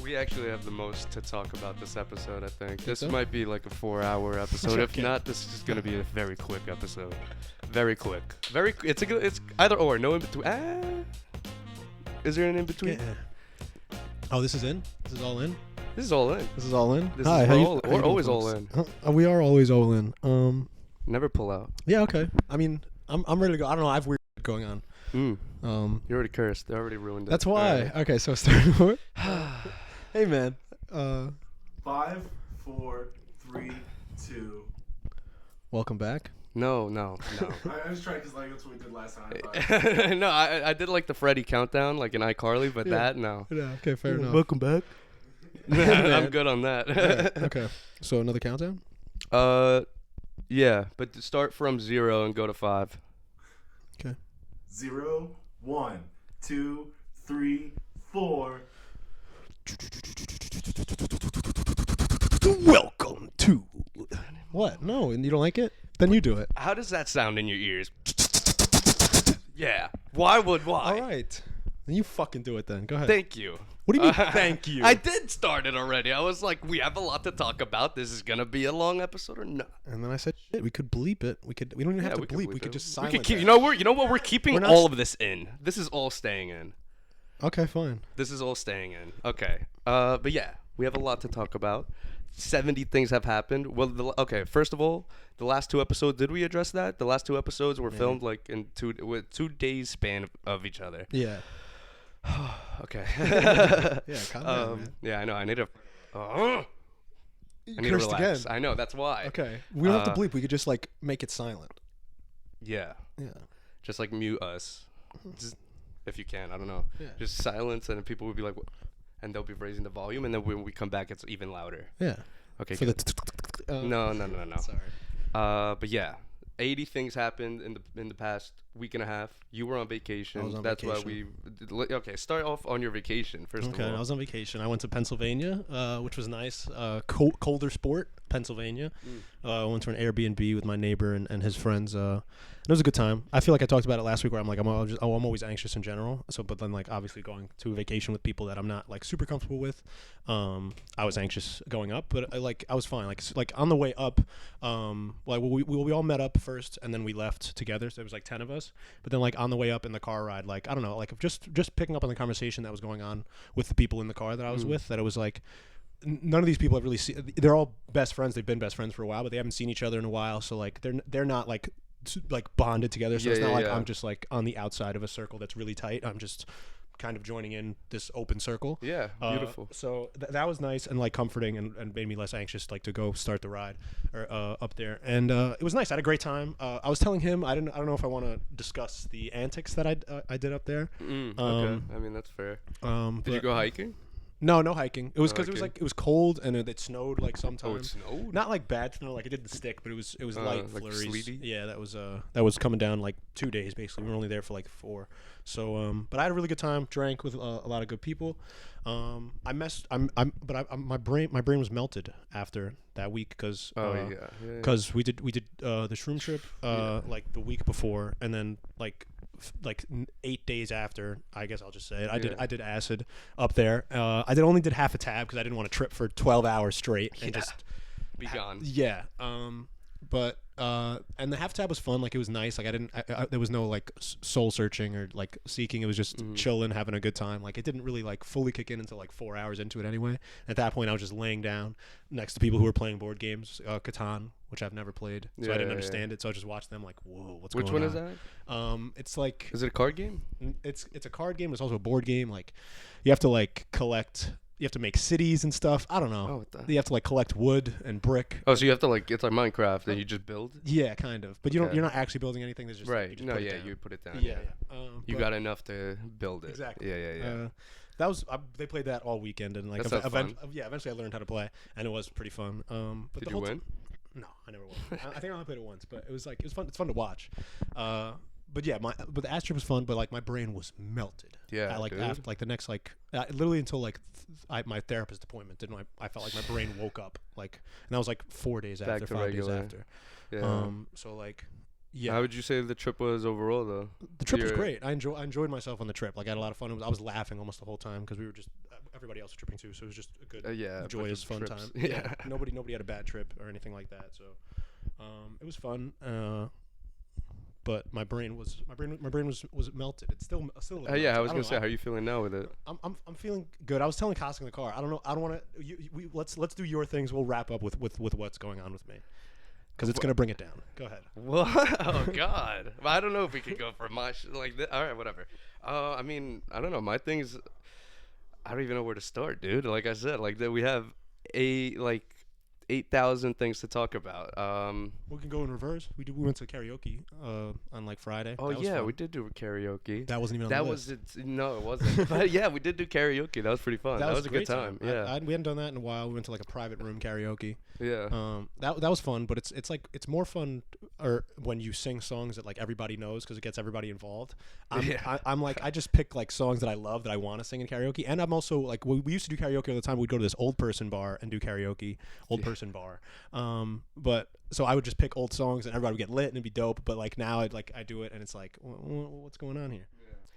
We actually have the most to talk about this episode, I think. This so? might be like a 4-hour episode. If Okay. not, this is gonna be a very quick episode. Very quick. It's either or. No in between. Is there an in between? Yeah. Oh, this is in? This is all in? This is all in. This is all in? This Hi, is how you- all, how you we're doing, always all folks? in. We are always all in. Never pull out. Yeah, okay. I mean, I'm ready to go. I don't know. I have weird shit going on. You already cursed. They already ruined it. That's why. Alright. Okay, so starting over. Hey, man. 5, 4, 3, 2. Welcome back. No. I was trying because that's what we did last time. No, I did like the Freddy countdown, like in iCarly, but Yeah. that, no. Yeah, okay, fair enough. Welcome back. I'm good on that. Okay, so another countdown? Yeah, but to start from 0 and go to 5. Okay. 0, 1, 2, 3, 4. Welcome to... What? No, and you don't like it? Then you do it. How does that sound in your ears? Yeah. Why? All right. Then you fucking do it then. Go ahead. Thank you. What do you mean, thank you? I did start it already. I was like, we have a lot to talk about. This is gonna be a long episode or not? And then I said, shit, we could bleep it. We don't even have to bleep. We could just We silence could keep. it. You know what? We're keeping We're not all of this in. This is all staying in. Okay, fine. This is all staying in. Okay. But yeah, we have a lot to talk about. 70 things have happened. Well, okay. First of all, the last 2 episodes. Did we address that? The last 2 episodes were filmed like in 2 days span of each other. Yeah. Okay. Yeah, calm down, man. Yeah, I know. I need to. I need to cursed relax. again. I know. That's why. Okay. We don't have to bleep. We could just, like, make it silent. Yeah. Yeah. Just like mute us, just, if you can. I don't know. Yeah. Just silence, and then people will be like, and they'll be raising the volume, and then when we come back, it's even louder. Yeah. Okay. For good. the... No. Sorry. But yeah, 80 things happened in the past week and a half. You were on vacation. I was on That's vacation. why we. Okay, start off on your vacation first Okay, of all. I was on vacation. I went to Pennsylvania, which was nice. Colder sport, Pennsylvania. I went to an Airbnb with my neighbor and his friends. It was a good time. I feel like I talked about it last week, where I'm like, I'm always anxious in general. So, but then like obviously going to a vacation with people that I'm not like super comfortable with, I was anxious going up, but I was fine. Like on the way up, like we all met up first, and then we left together. So there was like 10 of us. But then like on the way up in the car ride, like I don't know, like just picking up on the conversation that was going on with the people in the car that I was with, that it was like none of these people have really seen. They're all best friends. They've been best friends for a while, but they haven't seen each other in a while. So like they're not like bonded together. So it's not like I'm just like on the outside of a circle that's really tight. I'm just kind of joining in this open circle. Yeah, beautiful. So that was nice and like comforting and made me less anxious like to go start the ride or up there. And it was nice. I had a great time. I was telling him I don't know if I want to discuss the antics that I did up there. Okay, I mean that's fair. Did you go hiking? No hiking. It was because Okay. it was cold and it snowed like sometimes. Oh, it snowed? Not like bad snow, like it didn't stick, but it was light like flurries. sleety? Yeah, that was coming down like 2 days basically. We were only there for like 4. So but I had a really good time. Drank with a lot of good people. My brain was melted after that week because we did the shroom trip like the week before, and then like 8 days after, I guess I'll just say it, I did acid up there. I only did half a tab because I didn't want to trip for 12 hours straight and just be gone. Yeah. But and the half tab was fun. Like it was nice. Like there was no like soul searching or like seeking. It was just chilling, having a good time. Like it didn't really like fully kick in until like 4 hours into it anyway. At that point, I was just laying down next to people who were playing board games, Catan, which I've never played, so I didn't understand it. So I just watched them like, whoa, what's Which going on? Which one is that? It's like Is it a card game? it's a card game. It's also a board game. Like you have to like collect. You have to make cities and stuff. I don't know. Oh, what the- You have to like collect wood and brick. Oh, so you have to like, it's like Minecraft and you just build? Yeah, kind of. But you don't. Okay. You're not actually building anything. There's just Right. You just No, put it yeah, down. you put it down. Yeah. You but got enough to build it. exactly. Yeah. That was they played that all weekend and like That sounds fun. eventually I learned how to play and it was pretty fun. But Did the you whole win? No, I never won. I think I only played it once, but it was fun. It's fun to watch. But yeah, but the ass trip was fun. But like my brain was melted. Yeah, like dude. after like the next like literally until like my therapist appointment, didn't I felt like my brain woke up like, and that was like 4 days Back after, to 5 regular. days after. Yeah. So like Yeah. How would you say the trip was overall, though? The trip was Your- great. I enjoyed myself on the trip. Like I had a lot of fun. I was laughing almost the whole time because we were just everybody else was tripping too. So it was just a good, yeah, a bunch joyous, of fun trips. time. Yeah. Nobody had a bad trip or anything like that. So it was fun. But my brain was melted. It's still melted. Yeah, I was don't gonna know. say, how you feeling now with it? I'm feeling good. I was telling Kosik in the car. I don't know. I don't want to. Let's do your things. We'll wrap up with what's going on with me, because it's gonna bring it down. Go ahead. What? Oh God. I don't know if we could go for my like this. All right, whatever. I mean, I don't know. My things, I don't even know where to start, dude. Like I said, like that we have 8,000 things to talk about. We can go in reverse. We went to karaoke on like Friday. Oh That was yeah, fun. we did do karaoke. That wasn't even on That the was list. it. No, it wasn't. But yeah, we did do karaoke. That was pretty fun. That was a good great time. Yeah. we hadn't done that in a while. We went to like a private room karaoke. Yeah. That was fun, but it's like it's more fun or when you sing songs that like everybody knows because it gets everybody involved. I'm like I just pick like songs that I love that I want to sing in karaoke, and I'm also like we used to do karaoke all the time. We'd go to this old person bar and do karaoke, person bar. But so I would just pick old songs and everybody would get lit and it'd be dope. But like now I do it and it's like what's going on here?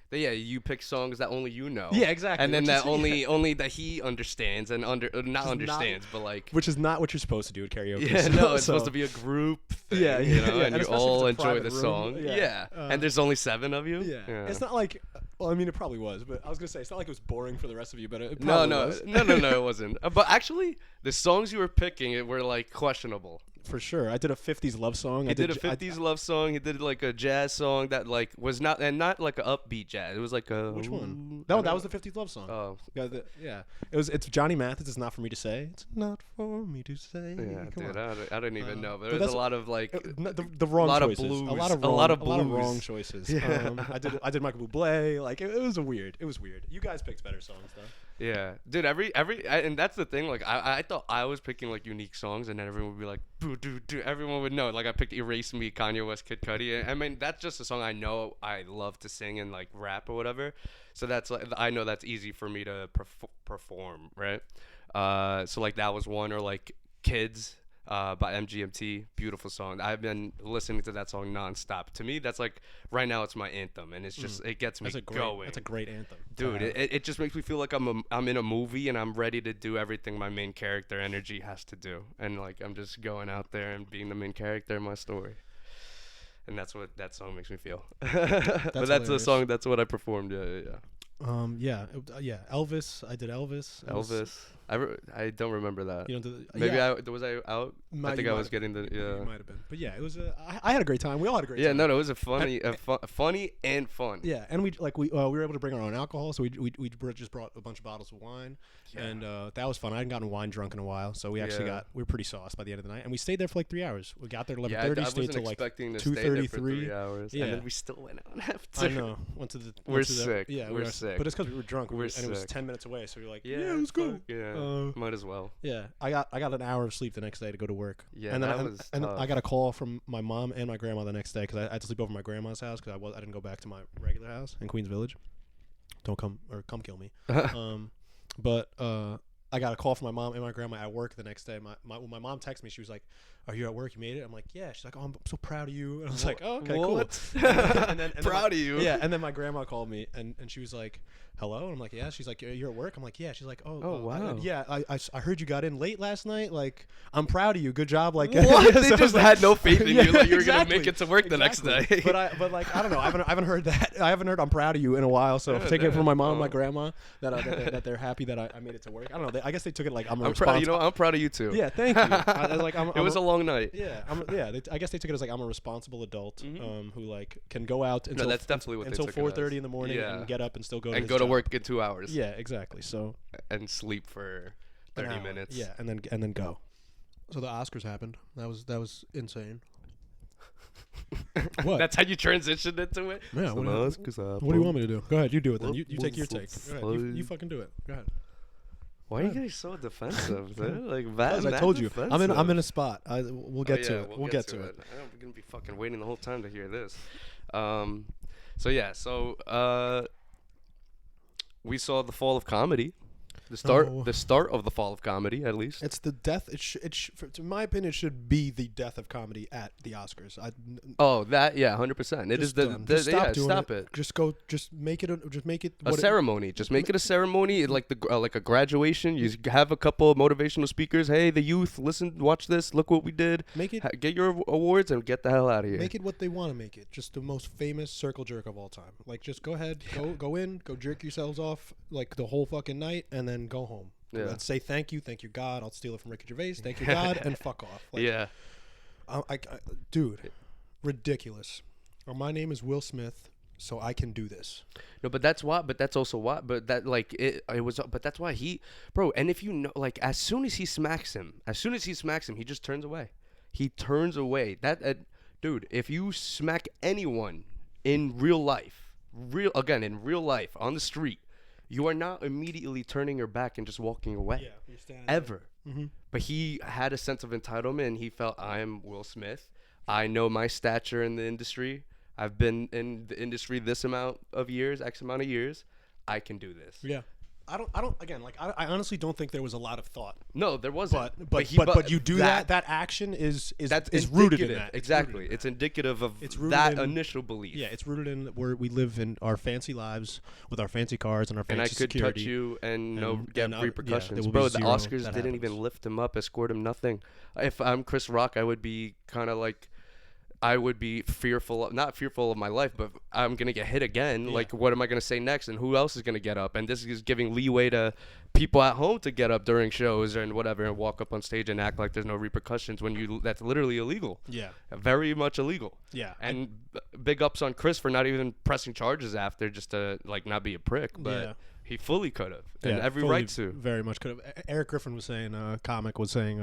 But yeah, you pick songs that only you know. Yeah, exactly. And then which that is- only that he understands and not understands, but like. which is not what you're supposed to do at karaoke. Yeah, so- no, it's so- supposed to be a group thing, Yeah, you know, yeah, and and you especially if all it's a enjoy private the room, song. yeah. Yeah, and there's only 7 of you. Yeah. It's not like, well, I mean, it probably was, but I was gonna say it's not like it was boring for the rest of you, but it No, probably was. no, it wasn't. But actually, the songs you were picking were like questionable. For sure. I did a 50s love song. He did a 50s love song. He did like a jazz song that like was not like an upbeat jazz. It was like a Which one? I No, don't that know. was the 50s love song. Oh, Yeah. It's Johnny Mathis. It's not for me to say. It's not for me to say. yeah, Come dude. on. I didn't even know. But but there was that's- a lot of like. The wrong lot of choices. blues. A lot of A lot of wrong blues. choices. Yeah. I did Michael Bublé. Like it was weird. It was weird. You guys picked better songs though. Yeah, dude. And that's the thing. Like, I thought I was picking like unique songs, and then everyone would be like, "Boo, do." Everyone would know. Like, I picked "Erase Me," Kanye West, Kid Cudi. And, I mean, that's just a song I know I love to sing and like rap or whatever. So that's like I know that's easy for me to perform, right? So like that was one, or like "Kids." By MGMT, beautiful song. I've been listening to that song nonstop. To me, that's like right now it's my anthem, and it's just it gets me going. That's a great anthem. Dude, it just makes me feel like I'm in a movie and I'm ready to do everything my main character energy has to do, and like I'm just going out there and being the main character in my story, and that's what that song makes me feel. But that's the hilarious. song. That's what I performed. Yeah. Elvis. I did Elvis. It was- Elvis. I don't remember that. You know, Maybe yeah, was I out? Might- I think you I might was have getting the You might have been, but yeah, it was. I had a great time. We all had a great Yeah, time. no, it was a funny, funny and fun. Yeah, and we were able to bring our own alcohol, so we just brought a bunch of bottles of wine, and that was fun. I hadn't gotten wine drunk in a while, so we actually we were pretty sauced by the end of the night, and we stayed there for like 3 hours. We got there at 11:30, Yeah, I stayed wasn't till like expecting to stay there for 2:33. 3 hours, Yeah. and then we still went out after. I know. Went to the. We're went to the- sick. Yeah, We're we were sick. But it's because we were drunk, We're and it was sick. 10 minutes away, so we were like, Yeah, yeah, let's go. Yeah, might as well. Yeah, I got an hour of sleep the next day to go to work. Yeah, and then that I, was and tough. I got a call from my mom and my grandma the next day because I had to sleep over at my grandma's house because I didn't go back to my regular house in Queens Village. Don't come kill me. But I got a call from my mom and my grandma at work the next day. When my mom texted me, she was like, "Are you at work? You made it?" I'm like, "Yeah." She's like, "Oh, I'm so proud of you." And I was like, "Oh, okay, What? cool." and then Proud of you. Yeah, and then my grandma called me and she was like, "Hello?" And I'm like, "Yeah." She's like, "You're at work?" I'm like, "Yeah." She's like, Oh, wow. I heard you got in late last night. Like, I'm proud of you. Good job. Like, What? so They I was just like- had no faith in you. Like you were exactly. gonna make it to work the next Exactly. day. but like I don't know. I haven't heard that. I haven't heard I'm proud of you in a while. So Yeah, take it from my mom and my oh. grandma that they're happy that I made it to work. I don't know. I guess they took it like I'm I'm proud. You know, I'm proud of you too. Yeah, thank you. It was a long night. yeah, I guess they took it as like I'm a responsible adult who like can go out until that's definitely what they until took it as. 4:30 in the morning Yeah. and get up and still go And his go to job. work in 2 hours. Yeah, exactly. So And sleep for an 30 hour. minutes. Yeah, and then go. So the Oscars happened. That was insane. What? That's how you transitioned into it. Yeah, what do you want me to do? Go ahead, you do it then. You take your take. Go ahead. You fucking do it. Go ahead. Why are you guys so defensive, dude? Like that. As I told you, I'm in a spot. We'll get to it. We'll get to it. I'm gonna be fucking waiting the whole time to hear this. So we saw the fall of comedy. No. The start of the fall of comedy, at least. It's the death. In my opinion, it should be the death of comedy at the Oscars. Oh, that 100%. It is Just stop doing stop it. Just make it. Just make it A ceremony. Just make it a ceremony, like like a graduation. You have a couple of motivational speakers. Hey, the youth, listen, watch this. Look what we did. Make it. Get your awards and get the hell out of here. Make it what they want to make it. Just the most famous circle jerk of all time. Like, just go ahead, go jerk yourselves off like the whole fucking night, and then go home. Yeah. Let's say thank you God. I'll steal it from Ricky Gervais. Thank you God, and fuck off. Like, Yeah. Dude, ridiculous. My name is Will Smith, so I can do this. No, but that's why. But that's also why. But that like it was. But that's why bro. And if you know, like, as soon as he smacks him, he just turns away. He turns away. Dude, if you smack anyone in real life on the street, you are not immediately turning your back and just walking away. Yeah, you're standing ever. Mm-hmm. But he had a sense of entitlement, and he felt, I am Will Smith. I know my stature in the industry. I've been in the industry this amount of years, X amount of years. I can do this. Yeah. I don't. Again, like, I honestly don't think there was a lot of thought. No, there wasn't. But you do that. That action is rooted in that. Exactly. It's indicative of that initial belief. Yeah, it's rooted in where we live in our fancy lives with our fancy cars and our fancy and I could security. touch you and get repercussions. there will Bro, be the zero Oscars that didn't happens. even lift him up, escort him, nothing. If I'm Chris Rock, I would be kind of like, I would be not fearful of my life, but I'm going to get hit again. Yeah. Like, what am I going to say next? And who else is going to get up? And this is giving leeway to people at home to get up during shows and whatever and walk up on stage and act like there's no repercussions when that's literally illegal. Yeah. Very much illegal. Yeah. And big ups on Chris for not even pressing charges after, just to, like, not be a prick. But he fully could have. And every fully, right to. Very much could have. Eric Griffin was saying, comic was saying,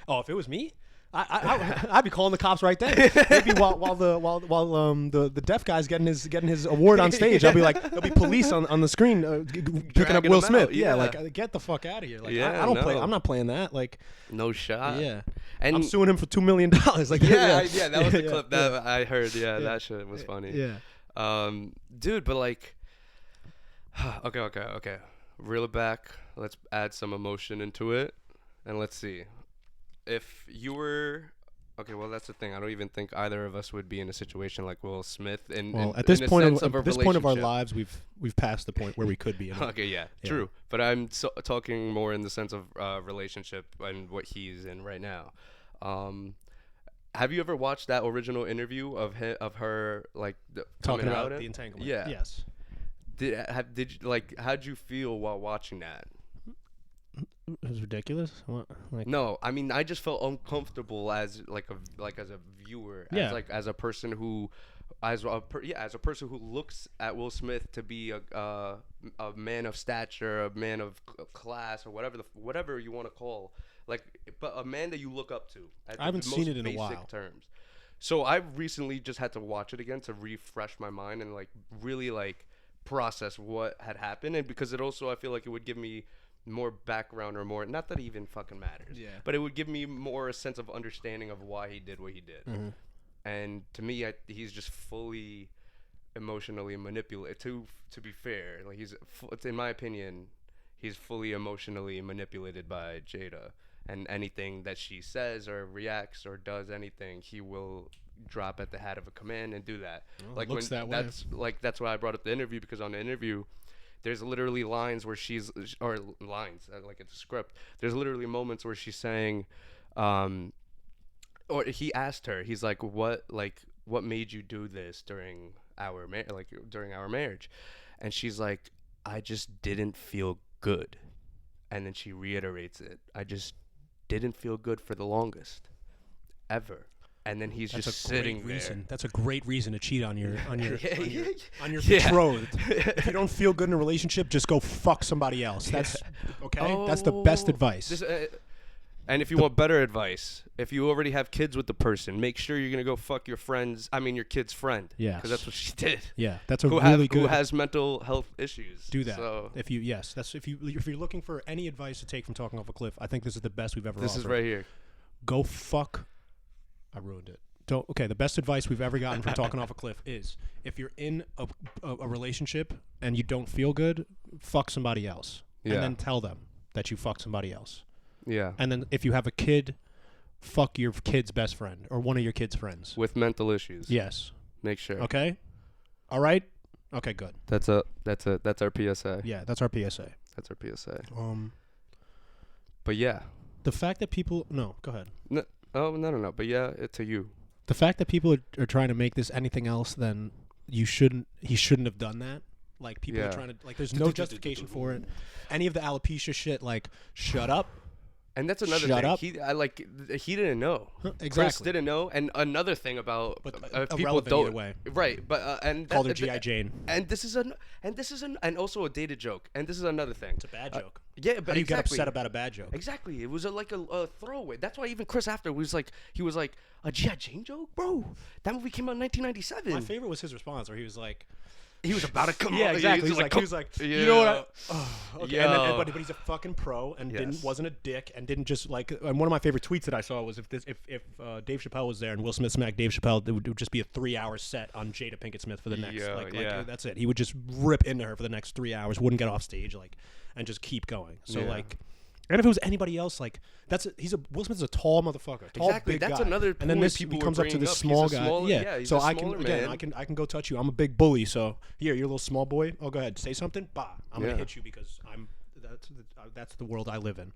oh, if it was me, I'd be calling the cops right then. Maybe while the deaf guy's getting his award on stage, I'll be like, there'll be police on the screen picking up Will Smith. Yeah, like, get the fuck out of here. Like, I don't play. I'm not playing that. Like, no shot. Yeah, and I'm suing him for $2 million. Like, yeah, that was the clip that I heard. Yeah, that shit was funny. Yeah, dude, but like, okay. Reel it back. Let's add some emotion into it, and let's see. If you were okay, well, that's the thing. I don't even think either of us would be in a situation like Will Smith. At this point of our lives, we've passed the point where we could be. Okay, yeah, true. But I'm talking more in the sense of relationship and what he's in right now. Have you ever watched that original interview of her like talking about the entanglement? Yeah. Yes. Did you like? How'd you feel while watching that? It was ridiculous. What, like, no, I mean, I just felt uncomfortable as as a viewer, as a person who, as a person who looks at Will Smith to be a man of stature, a man of class, or whatever you want to call, like, but a man that you look up to. I haven't seen it in a while. Terms. So I recently just had to watch it again to refresh my mind and like really like process what had happened, and because it also, I feel like it would give me more background, or more, not that it even fucking matters, but it would give me more a sense of understanding of why he did what he did. Mm-hmm. And to me, he's just fully emotionally manipulated. To be fair, like, in my opinion, he's fully emotionally manipulated by Jada, and anything that she says or reacts or does anything, he will drop at the hat of a command and do that. Like, looks that way. That's why I brought up the interview, because on the interview, there's literally lines where like it's a script. There's literally moments where she's saying, or he asked her, he's like, what made you do this during our marriage? And she's like, I just didn't feel good. And then she reiterates it. I just didn't feel good for the longest, ever. And then he's just sitting there. That's a great reason to cheat on your betrothed. If you don't feel good in a relationship, just go fuck somebody else. That's okay. That's the best advice. And if you want better advice, if you already have kids with the person, make sure you're gonna go fuck your kid's friend. Yeah, because that's what she did. Yeah, that's who has mental health issues. Do that. So if you're looking for any advice to take from talking off a cliff, I think this is the best we've ever. This is right here. Go fuck. I ruined it. The best advice we've ever gotten from talking off a cliff is, if you're in a relationship and you don't feel good, fuck somebody else. Yeah. and then tell them that you fucked somebody else. Yeah. And then if you have a kid, fuck your kid's best friend or one of your kid's friends. With mental issues. Yes. Make sure. Okay? All right? Okay, good. That's our PSA. Yeah, that's our PSA. That's our PSA. But yeah. The fact that people... No, go ahead. No, no. But yeah, to you. The fact that people are trying to make this anything else than he shouldn't have done that. Like, people are trying to... Like, there's no justification for it. Any of the alopecia shit, like, shut up. And that's another Shut thing. up. He didn't know. Exactly. Chris didn't know. And another thing about people irrelevant don't. Either way. Right. But and Called her G.I. Jane. And this is and also a dated joke. And this is another thing. It's a bad joke. Yeah, but How do you get upset about a bad joke? Exactly. It was like a throwaway. That's why even Chris after was like, he was like, a G.I. Jane joke, bro. That movie came out in 1997. My favorite was his response, where he was like, he was about to come. Yeah, out. Exactly. He was like, you know what? Okay. Yeah. But he's a fucking pro and wasn't a dick and didn't just like. And one of my favorite tweets that I saw was if Dave Chappelle was there and Will Smith smacked Dave Chappelle, it would just be a 3-hour set on Jada Pinkett Smith for the next. That's it. He would just rip into her for the next 3 hours. Wouldn't get off stage and just keep going. So and if it was anybody else, like Will Smith's a tall motherfucker, tall exactly. big That's guy. another. And then Point he people comes were up to this bringing small up. guy. He's So a I smaller can man. I can go touch you. I'm a big bully. So here, you're a little small boy. Oh, go ahead, say something. Bah, I'm gonna hit you because that's the world I live in.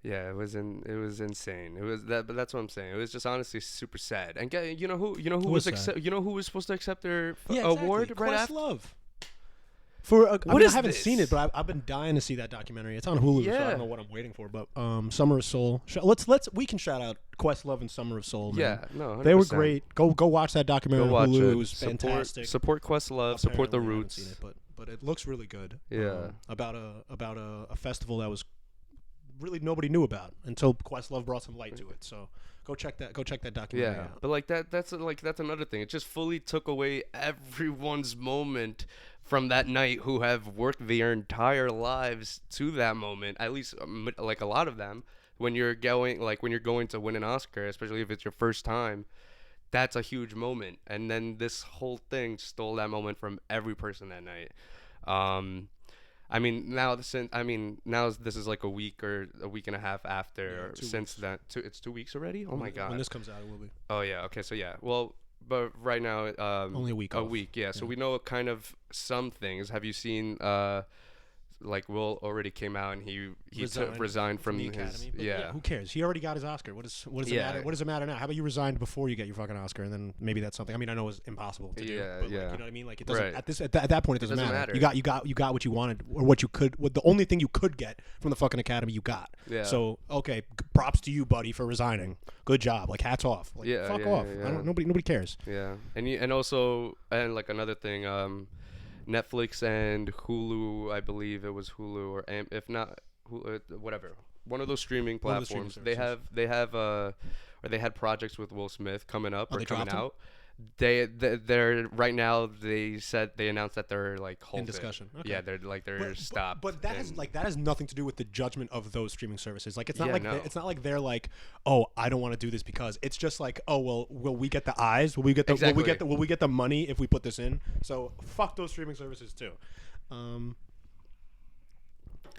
Yeah, it was insane. It was that, but that's what I'm saying. It was just honestly super sad. And you know who was supposed to accept their award right after? Questlove. I haven't seen it, but I've been dying to see that documentary. It's on Hulu, so I don't know what I'm waiting for. But Summer of Soul. We can shout out Questlove and Summer of Soul. Man. Yeah, no, 100%. They were great. Go watch that documentary on Hulu. It was fantastic. Support Questlove. Support the Apparently, I Roots. haven't seen it, but it looks really good. Yeah. About a festival that was really nobody knew about until Questlove brought some light to it. So go check that documentary out. But like that's another thing. It just fully took away everyone's moment from that night who have worked their entire lives to that moment. At least like a lot of them. When you're going to win an Oscar, especially if it's your first time, that's a huge moment. And then this whole thing stole that moment from every person that night. Now this is like a week or a week and a half after since that. It's 2 weeks already. Oh my god! When this comes out, it will be. Oh yeah. Okay. So yeah. Well, but right now, only a week. A week. Yeah. So we know kind of some things. Have you seen? Like Will already came out and he resigned from the his Academy. Yeah. Who cares? He already got his Oscar. What does it matter? What does it matter now? How about you resign before you get your fucking Oscar, and then maybe that's something. I mean, I know it's impossible to do, but like, you know what I mean? Like it doesn't at that point it doesn't matter. You got what you wanted or what you could. The only thing you could get from the fucking Academy you got. Yeah. So okay, props to you, buddy, for resigning. Good job. Like hats off. Like, fuck off. Yeah. Nobody cares. Yeah. And also like another thing. Netflix and Hulu, I believe it was Hulu, or if not, Hulu, whatever, one of those streaming platforms. They had projects with Will Smith coming up or coming out. They're right now. They announced that they're like halted. In discussion. Okay. Yeah, they're stopped. But that has nothing to do with the judgment of those streaming services. Like it's not they're like, oh, I don't want to do this because it's just like, oh well, will we get the eyes? Will we get the will we get the money if we put this in? So fuck those streaming services too.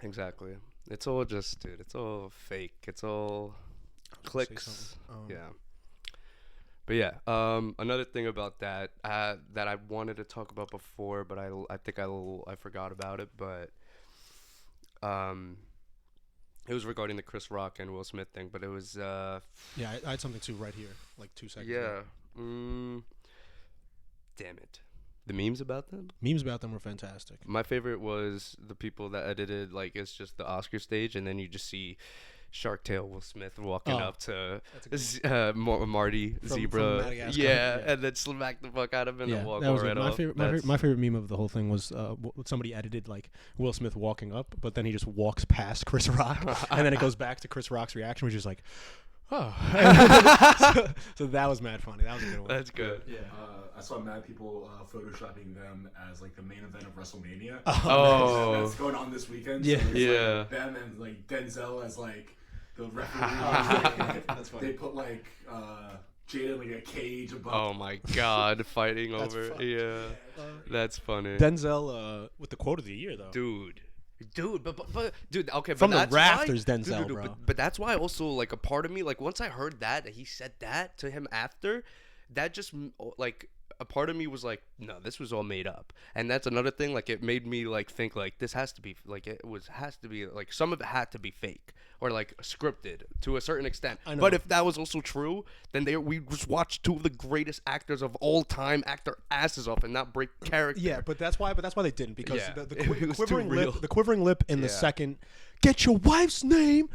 Exactly. It's all just, dude. It's all fake. It's all clicks. Yeah. But yeah, another thing about that that I wanted to talk about before, but I think I forgot about it. But it was regarding the Chris Rock and Will Smith thing. But it was I had something too right here, like 2 seconds. Yeah. Damn it. The memes about them? Memes about them were fantastic. My favorite was the people that edited, like, it's just the Oscar stage, and then you just see Shark Tale Will Smith walking up to Marty Zebra. From and then smack the fuck out of him and then walk right off. My favorite meme of the whole thing was somebody edited, like, Will Smith walking up, but then he just walks past Chris Rock, and then it goes back to Chris Rock's reaction, which is like, oh. so that was mad funny. That was a good one. That's good. Yeah. I saw mad people photoshopping them as like the main event of WrestleMania. Oh. That's going on this weekend. Yeah. So like them and like Denzel as like the referee. That's funny. They put like Jada in like a cage above. Oh my god, fighting over. Yeah. That's funny. Denzel with the quote of the year though. Dude. Dude, but dude, okay, From but the that's rafters, why, Denzel, bro. But that's why also like a part of me, like once I heard that he said that to him after, that just like a part of me was like, no, this was all made up. And that's another thing, like it made me like think like this has to be like has to be like some of it had to be fake or like scripted to a certain extent. I know. But if that was also true, then we just watched two of the greatest actors of all time act their asses off and not break character. Yeah, but that's why they didn't, because Yeah. the It was too quivering real. lip, the quivering lip in the Yeah. second, get your wife's name,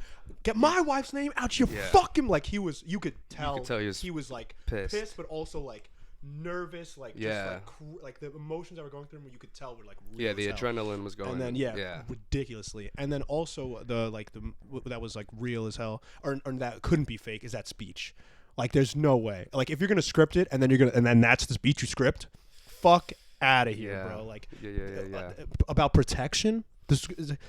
get my wife's name out your Yeah. fucking, like you could tell he was like pissed. but also like nervous, like Yeah. just like the emotions that were going through him, you could tell were like real Yeah, the as hell. adrenaline was going. And then yeah. ridiculously, and then also that was like real as hell, or that couldn't be fake, is that speech. Like there's no way. Like if you're gonna script it and then that's the speech you script, fuck out of here, Yeah. bro. Like Yeah. about protection.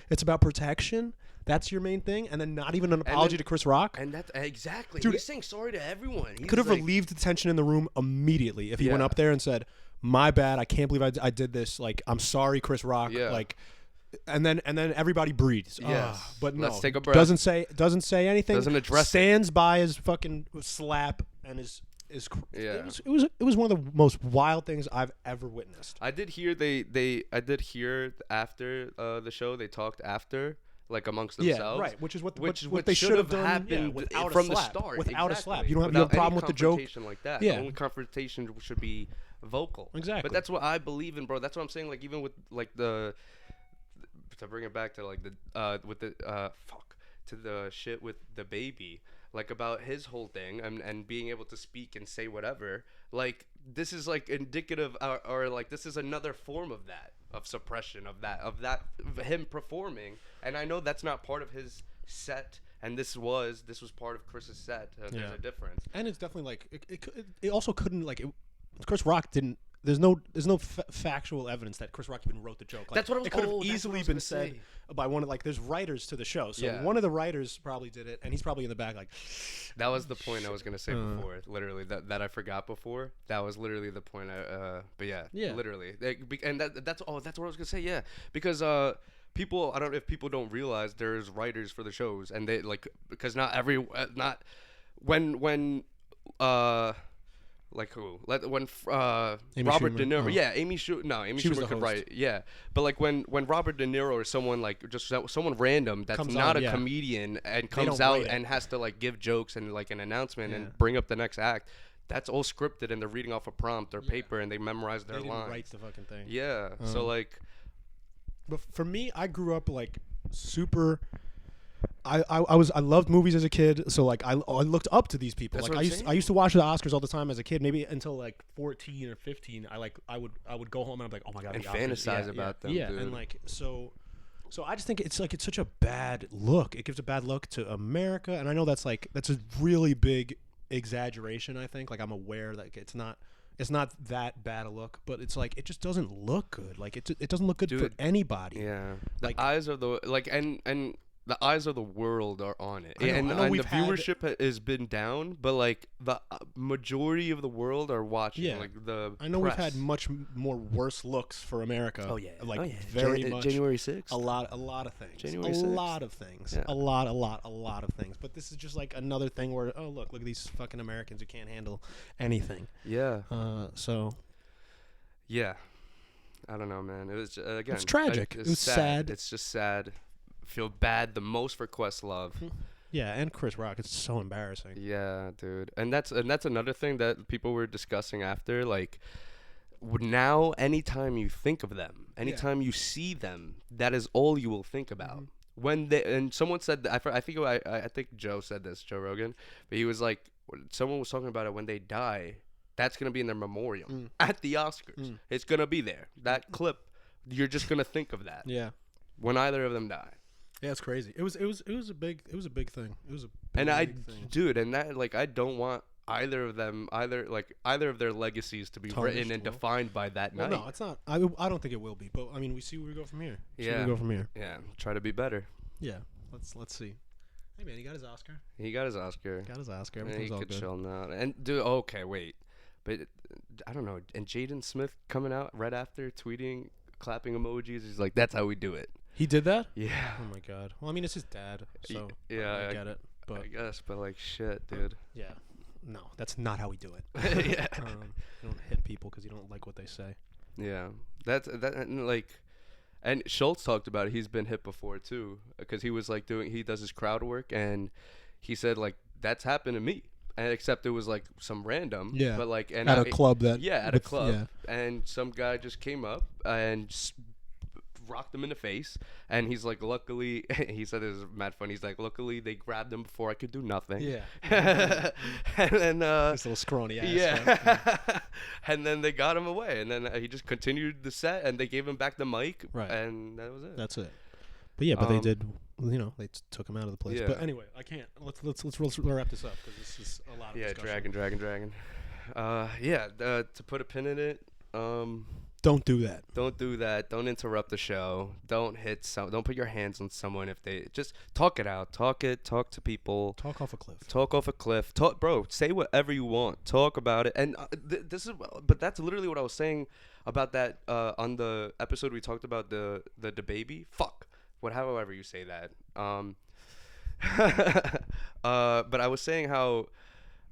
It's about protection. That's your main thing, and then not even an apology to Chris Rock. And that's exactly. Dude, he's saying sorry to everyone. He's Could have like, relieved the tension in the room immediately if he went Yeah. up there and said, "My bad. I can't believe I did this. Like, I'm sorry, Chris Rock." Yeah. Like, and then everybody breathes. Yes. But no, Let's take a breath. Doesn't say anything. Doesn't address it. Stands by his fucking slap and his. Yeah. It was one of the most wild things I've ever witnessed. I did hear I did hear after the show they talked after like amongst themselves. Yeah, right. Which is what what they should have done happened without from a slap. the start. Without a Exactly. slap, you don't have Without a problem any with the joke. confrontation like that. Yeah. The only confrontation should be vocal. Exactly. But that's what I believe in, bro. That's what I'm saying. Like even with like to bring it back to like the with the to the shit with Dababy, like about his whole thing and being able to speak and say whatever. Like this is like indicative or like this is another form of that, of suppression of him performing. And I know that's not part of his set, and this was part of Chris's set. There's a difference. And it's definitely like it also couldn't like Chris Rock didn't. There's no factual evidence that Chris Rock even wrote the joke. Like, That's what I was. It could have that's what I easily was been gonna said say. by one of like there's writers to the show, so Yeah. one of the writers probably did it, and he's probably in the back like. That was the point I was gonna say before. Literally, that I forgot before. That was literally the point. But yeah, literally, and that's what I was gonna say. Yeah, because people, I don't know if people don't realize there's writers for the shows, and they like because not when like who? When Robert Schumer. De Niro, Oh. yeah, Amy Schumer She was the could host. write, yeah, but like when Robert De Niro or someone like just someone random that's Comes not on, a yeah. comedian and don't comes out write it. and has to like give jokes and like an announcement Yeah. and bring up the next act, that's all scripted and they're reading off a prompt or paper and they memorize They their didn't lines. write the fucking thing. Yeah, so like, But for me, I grew up like super. I loved movies as a kid, so like I looked up to these people. That's Like what I'm saying. I used to watch the Oscars all the time as a kid, maybe until like 14 or 15. I would go home and I'm like, oh my god, and the Oscars. fantasize Yeah, about yeah, them. Yeah, dude. and like so I just think it's such a bad look. It gives a bad look to America, and I know that's a really big exaggeration. I think like I'm aware that it's not that bad a look, but it's like it just doesn't look good. Like it doesn't look good for Dude, anybody. Yeah, Like- the eyes of the and the eyes of the world are on it, I know and the we've had- viewership has been down, but like the majority of the world are watching. Yeah. Like the I know press. we've had much more worse looks for America. Oh yeah, like oh, yeah. very much. January 6th. A lot of things. January a 6th. lot of things. Yeah. A lot of things. But this is just like another thing where look at these fucking Americans who can't handle anything. Yeah, So yeah. I don't know, man. It was again. It's tragic. It's It was sad. It's just sad. Feel bad the most for Questlove. yeah, and Chris Rock. It's so embarrassing. Yeah, dude. And that's another thing that people were discussing after. Like, now, anytime you think of them, anytime you see them, that is all you will think about. When someone said that, I think Joe said this, Joe Rogan, but he was like, someone was talking about it when they die. That's gonna be in their memorial at the Oscars. It's gonna be there. That clip, you're just gonna think of that Yeah. when either of them die. Yeah, it's crazy. It was a big thing. It was a big And thing. dude, and that like I don't want either of their legacies to be Tarnished, written and well. defined by that Well, night. no, it's not. I don't think it will be. But I mean, we see where we go from here. Yeah. we go from here. Yeah, try to be better. Yeah. Let's see. Hey man, he got his Oscar. He got his Oscar. Got his Oscar. Yeah, Everything's he all could good. chill now. And dude, okay, wait, but I don't know. And Jaden Smith coming out right after tweeting clapping emojis. He's like, that's how we do it. He did that? Yeah. Oh my god. Well, I mean, it's his dad, so Yeah, I get it. But I guess, but like shit, dude. yeah, no, that's not how we do it. Yeah. You don't hit people because you don't like what they say. Yeah, that's that. And like, and Schultz talked about it. He's been hit before too, because he was like he does his crowd work, and he said like that's happened to me, and except it was like some random. Yeah. But like, and At a club that. Yeah, at a with- club, Yeah. and some guy just came up and rocked him in the face, and he's like, luckily, he said it was mad funny. He's like, luckily they grabbed him before I could do nothing. Yeah. And then This little scrawny ass. yeah. And then they got him away, and then he just continued the set, and they gave him back the mic, Right. and that was it. That's it. But yeah, but they did. You know, they took him out of the place. Yeah. But anyway, I can't. Let's wrap this up because this is a lot of Yeah, discussion. dragon. To put a pin in it, Don't do that. don't do that. Don't interrupt the show. Don't put your hands on someone if they just talk it out. Talk to people. Talk off a cliff. Talk off a cliff. Bro. Say whatever you want. Talk about it. And but that's literally what I was saying about that on the episode we talked about the Dababy. Fuck. However you say that. But I was saying how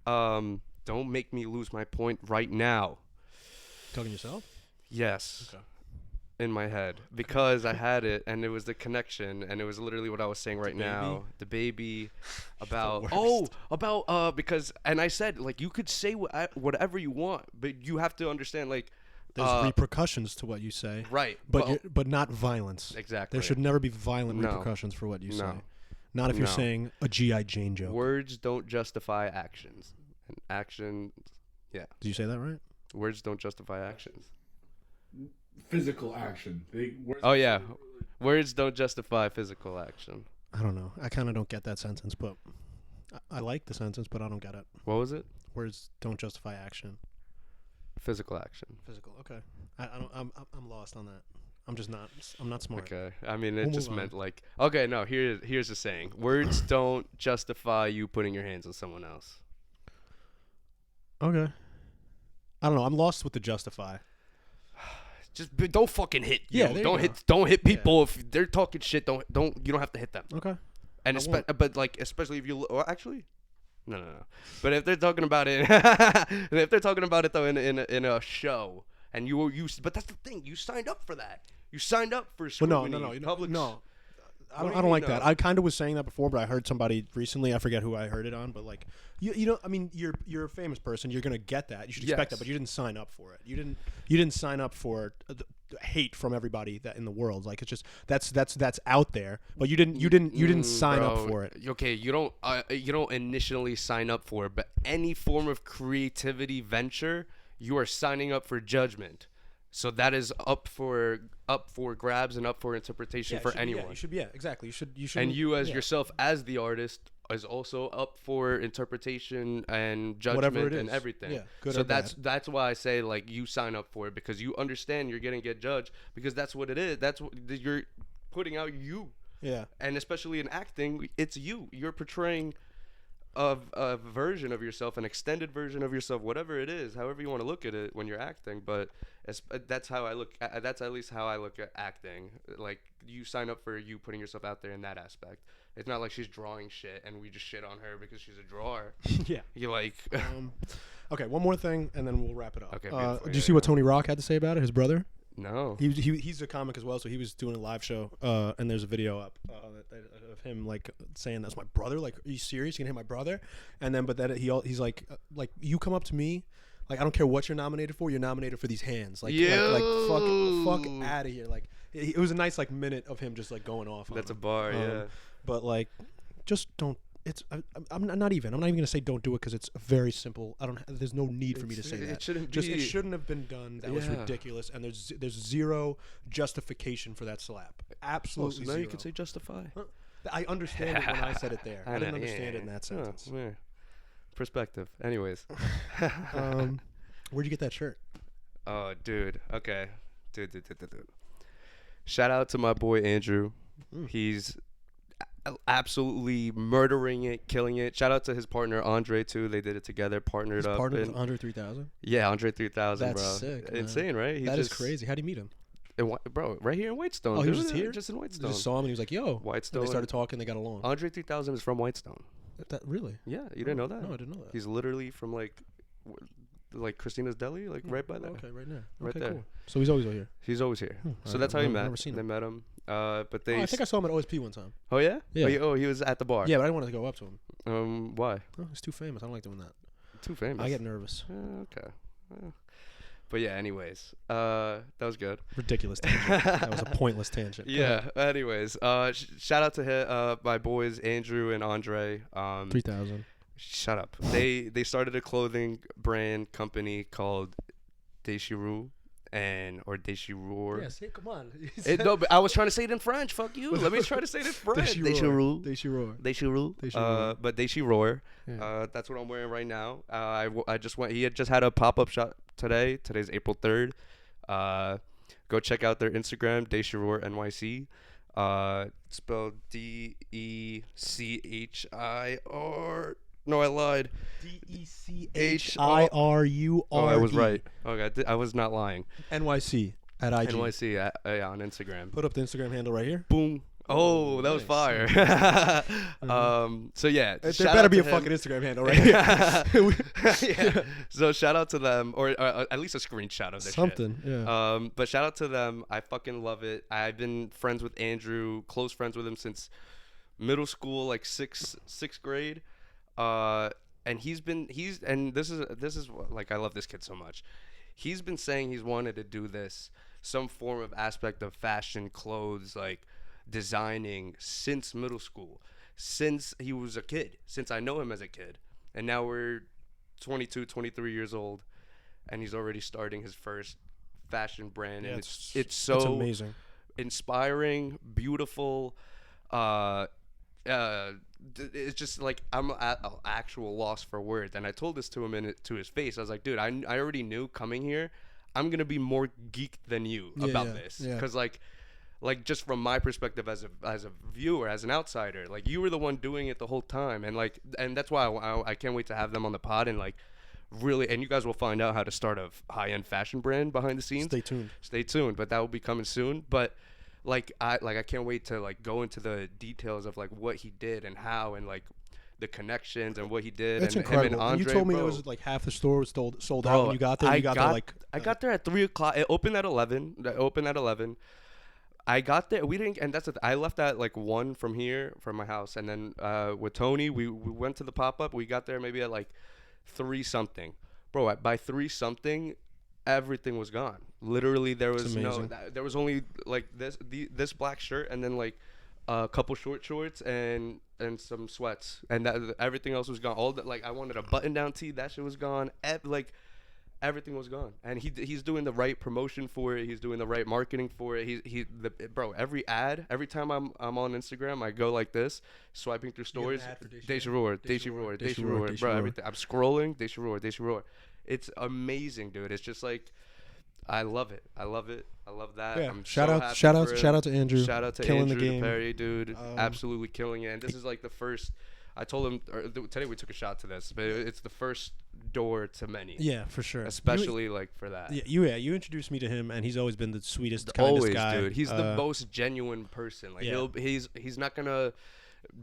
don't make me lose my point right now. Talking to yourself? Yes. Okay. In my head, because I had it, and it was the connection, and it was literally what I was saying right now. The baby about because, and I said like you could say whatever you want, but you have to understand like There's repercussions to what you say. right, But not violence. exactly. There should never be violent No. repercussions for what you say. No. Not if you're No. saying a G.I. Jane joke. Words don't justify actions, and action, Did you say that right? words don't justify actions. Physical action. Oh yeah, words don't justify physical action. I don't know. I kind of don't get that sentence, but I like the sentence, but I don't get it. What was it? Words don't justify action. Physical action. Physical. Okay. I don't. I'm lost on that. I'm just not. I'm not smart. Okay. I mean, We'll it just move meant like, okay, no, here's the saying. Words don't justify you putting your hands on someone else. Okay. I don't know. I'm lost with the justify. Just don't fucking hit. Yeah, there you go. Don't hit people if they're talking shit. Don't you don't have to hit them. Okay. And but like especially if you actually no. But if they're talking about it if they're talking about it though in a show and you but that's the thing, you signed up for that. You signed up for scrutiny. Well, no. Public No. I What do don't you like mean, that. no? I kind of was saying that before, but I heard somebody recently. I forget who I heard it on, but like, you know, I mean, you're a famous person. You're gonna get that. You should expect that, Yes. but you didn't sign up for it. You didn't sign up for the hate from everybody that in the world. Like it's just that's out there, but you didn't sign up Bro, for it. Okay, you don't initially sign up for it, but any form of creativity venture, you are signing up for judgment. So that is up for grabs and up for interpretation for anyone. Yeah, you should. Yeah, exactly. You should. And you as yourself as the artist is also up for interpretation and judgment Whatever it and is. everything. Yeah, good so or that's bad. that's why I say like you sign up for it because you understand you're gonna get judged because that's what it is. That's what you're putting out you. Yeah. And especially in acting, it's you. You're portraying a version of yourself, an extended version of yourself, whatever it is, however you want to look at it when you're acting. But that's how I look. That's at least how I look at acting. Like you sign up for you putting yourself out there in that aspect. It's not like she's drawing shit and we just shit on her because she's a drawer. Yeah. You like. Okay, one more thing, and then we'll wrap it up. Okay, beautiful. Did you see what Tony Rock had to say about it? His brother. No. He's a comic as well, so he was doing a live show, and there's a video up of him like saying that's my brother. Like, are you serious? You gonna hit my brother? And then, but then he's like you come up to me, like I don't care what you're nominated for. You're nominated for these hands. Like fuck out of here. Like it was a nice like minute of him just like going off. That's on a bar, yeah. But like, just don't. It's I'm not even gonna say don't do it because it's very simple. There's no need for me to say that. It shouldn't Just be. it shouldn't have been done. That was Yeah. ridiculous, and there's zero justification for that slap. Absolutely So now zero. you can say justify. I understand it when I said it there. I didn't know, understand yeah. it in that Oh, sentence. yeah. Perspective. Anyways. Where'd you get that shirt? Oh, dude. Okay. Dude. Shout out to my boy Andrew. He's absolutely murdering it, killing it. Shout out to his partner Andre too. They did it together, partnered up. Partnered with and- Andre 3000. Yeah, Andre 3000, That's bro. sick, man. Insane, right? That is crazy. How'd you meet him? bro, right here in Whitestone. Oh, he was dude. just here? Just in You Whitestone. just saw him and he was like, "Yo." Whitestone. And they started talking. They got along. Andre 3000 is from Whitestone. That really? Yeah, you didn't know that? No, I didn't know that. He's literally from like Christina's Deli, like right by there. Okay, right now. Right Okay, there. cool. So he's always over here. He's always here. So Alright, that's how he I've met. never seen They him. met him. But they. I think I saw him at OSP one time. Oh yeah. Yeah. Oh, he was at the bar. Yeah, but I didn't want to go up to him. Why? Oh, he's too famous. I don't like doing that. Too famous. I get nervous. Okay. But yeah. Anyways, that was good. Ridiculous tangent. That was a pointless tangent. Go Yeah. ahead. Anyways, shout out to my boys Andrew and Andre. 3000. Shut up. They started a clothing brand company called DÉCHIRURE or DÉCHIRURE. Yes. Hey, come on. No, but I was trying to say it in French. Fuck you. Let me try to say it in French. DÉCHIRURE. DÉCHIRURE. But DÉCHIRURE. Yeah. That's what I'm wearing right now. I just went. He had just had a pop-up shop today. Today's April 3rd. Go check out their Instagram, DÉCHIRURE NYC. Spelled DECHIR. No, I lied. DECHIRURE. Oh, I was right. Okay, I was not lying. NYC at IG. NYC yeah, on Instagram. Put up the Instagram handle right here. Boom. Oh, that was fire. So yeah, There shout better out be to a him. fucking Instagram handle right here. Yeah. So shout out to them, or at least a screenshot of their Something. shit. Yeah. But shout out to them. I fucking love it. I've been friends with Andrew, close friends with him since middle school, like sixth grade. And this is like, I love this kid so much. He's been saying he's wanted to do this, some form of aspect of fashion, clothes, like designing, since middle school, since he was a kid, since I know him as a kid. And now we're 22, 23 years old, and he's already starting his first fashion brand. Yeah, And it's so amazing. inspiring, beautiful. It's just like, I'm at an actual loss for words. And I told this to him to his face. I was like, dude, I already knew coming here, I'm gonna be more geeked than you about this, because like just from my perspective as a viewer, as an outsider, like, you were the one doing it the whole time, and that's why I can't wait to have them on the pod, and like really, and you guys will find out how to start a high-end fashion brand behind the scenes. Stay tuned, but that will be coming soon. But I can't wait to like go into the details of like what he did and how, and like the connections and what he did. That's and incredible. him and Andre, you told me bro. it was like half the store was sold Bro, out when you got there. I got there at 3:00. It opened at 11. I got there. We didn't, and that's I left at like 1 from my house, and then with Tony, we went to the pop up. We got there maybe at like 3 something, bro. By 3 something, everything was gone. Literally, there was there was only like this black shirt, and then like a couple short shorts and some sweats, and that everything else was gone. All that, like, I wanted a button down tee, that shit was gone. Like everything was gone, and he's doing the right promotion for it. He's doing the right marketing for it. Bro, every time I'm on Instagram, I go like this, swiping through stories. DÉCHIRURE, bro. Everything I'm scrolling, DÉCHIRURE. It's amazing, dude. It's just like, I love it. I love that. Yeah. I'm Shout out to Andrew. Shout out to killing Andrew the game. Perry, dude. Absolutely killing it. And this is like the first. I told him today we took a shot to this, but it's the first door to many. Yeah, for sure. Especially like for that. Yeah, you introduced me to him, and he's always been the sweetest, kindest guy. Dude. He's the most genuine person. Like, he's not gonna,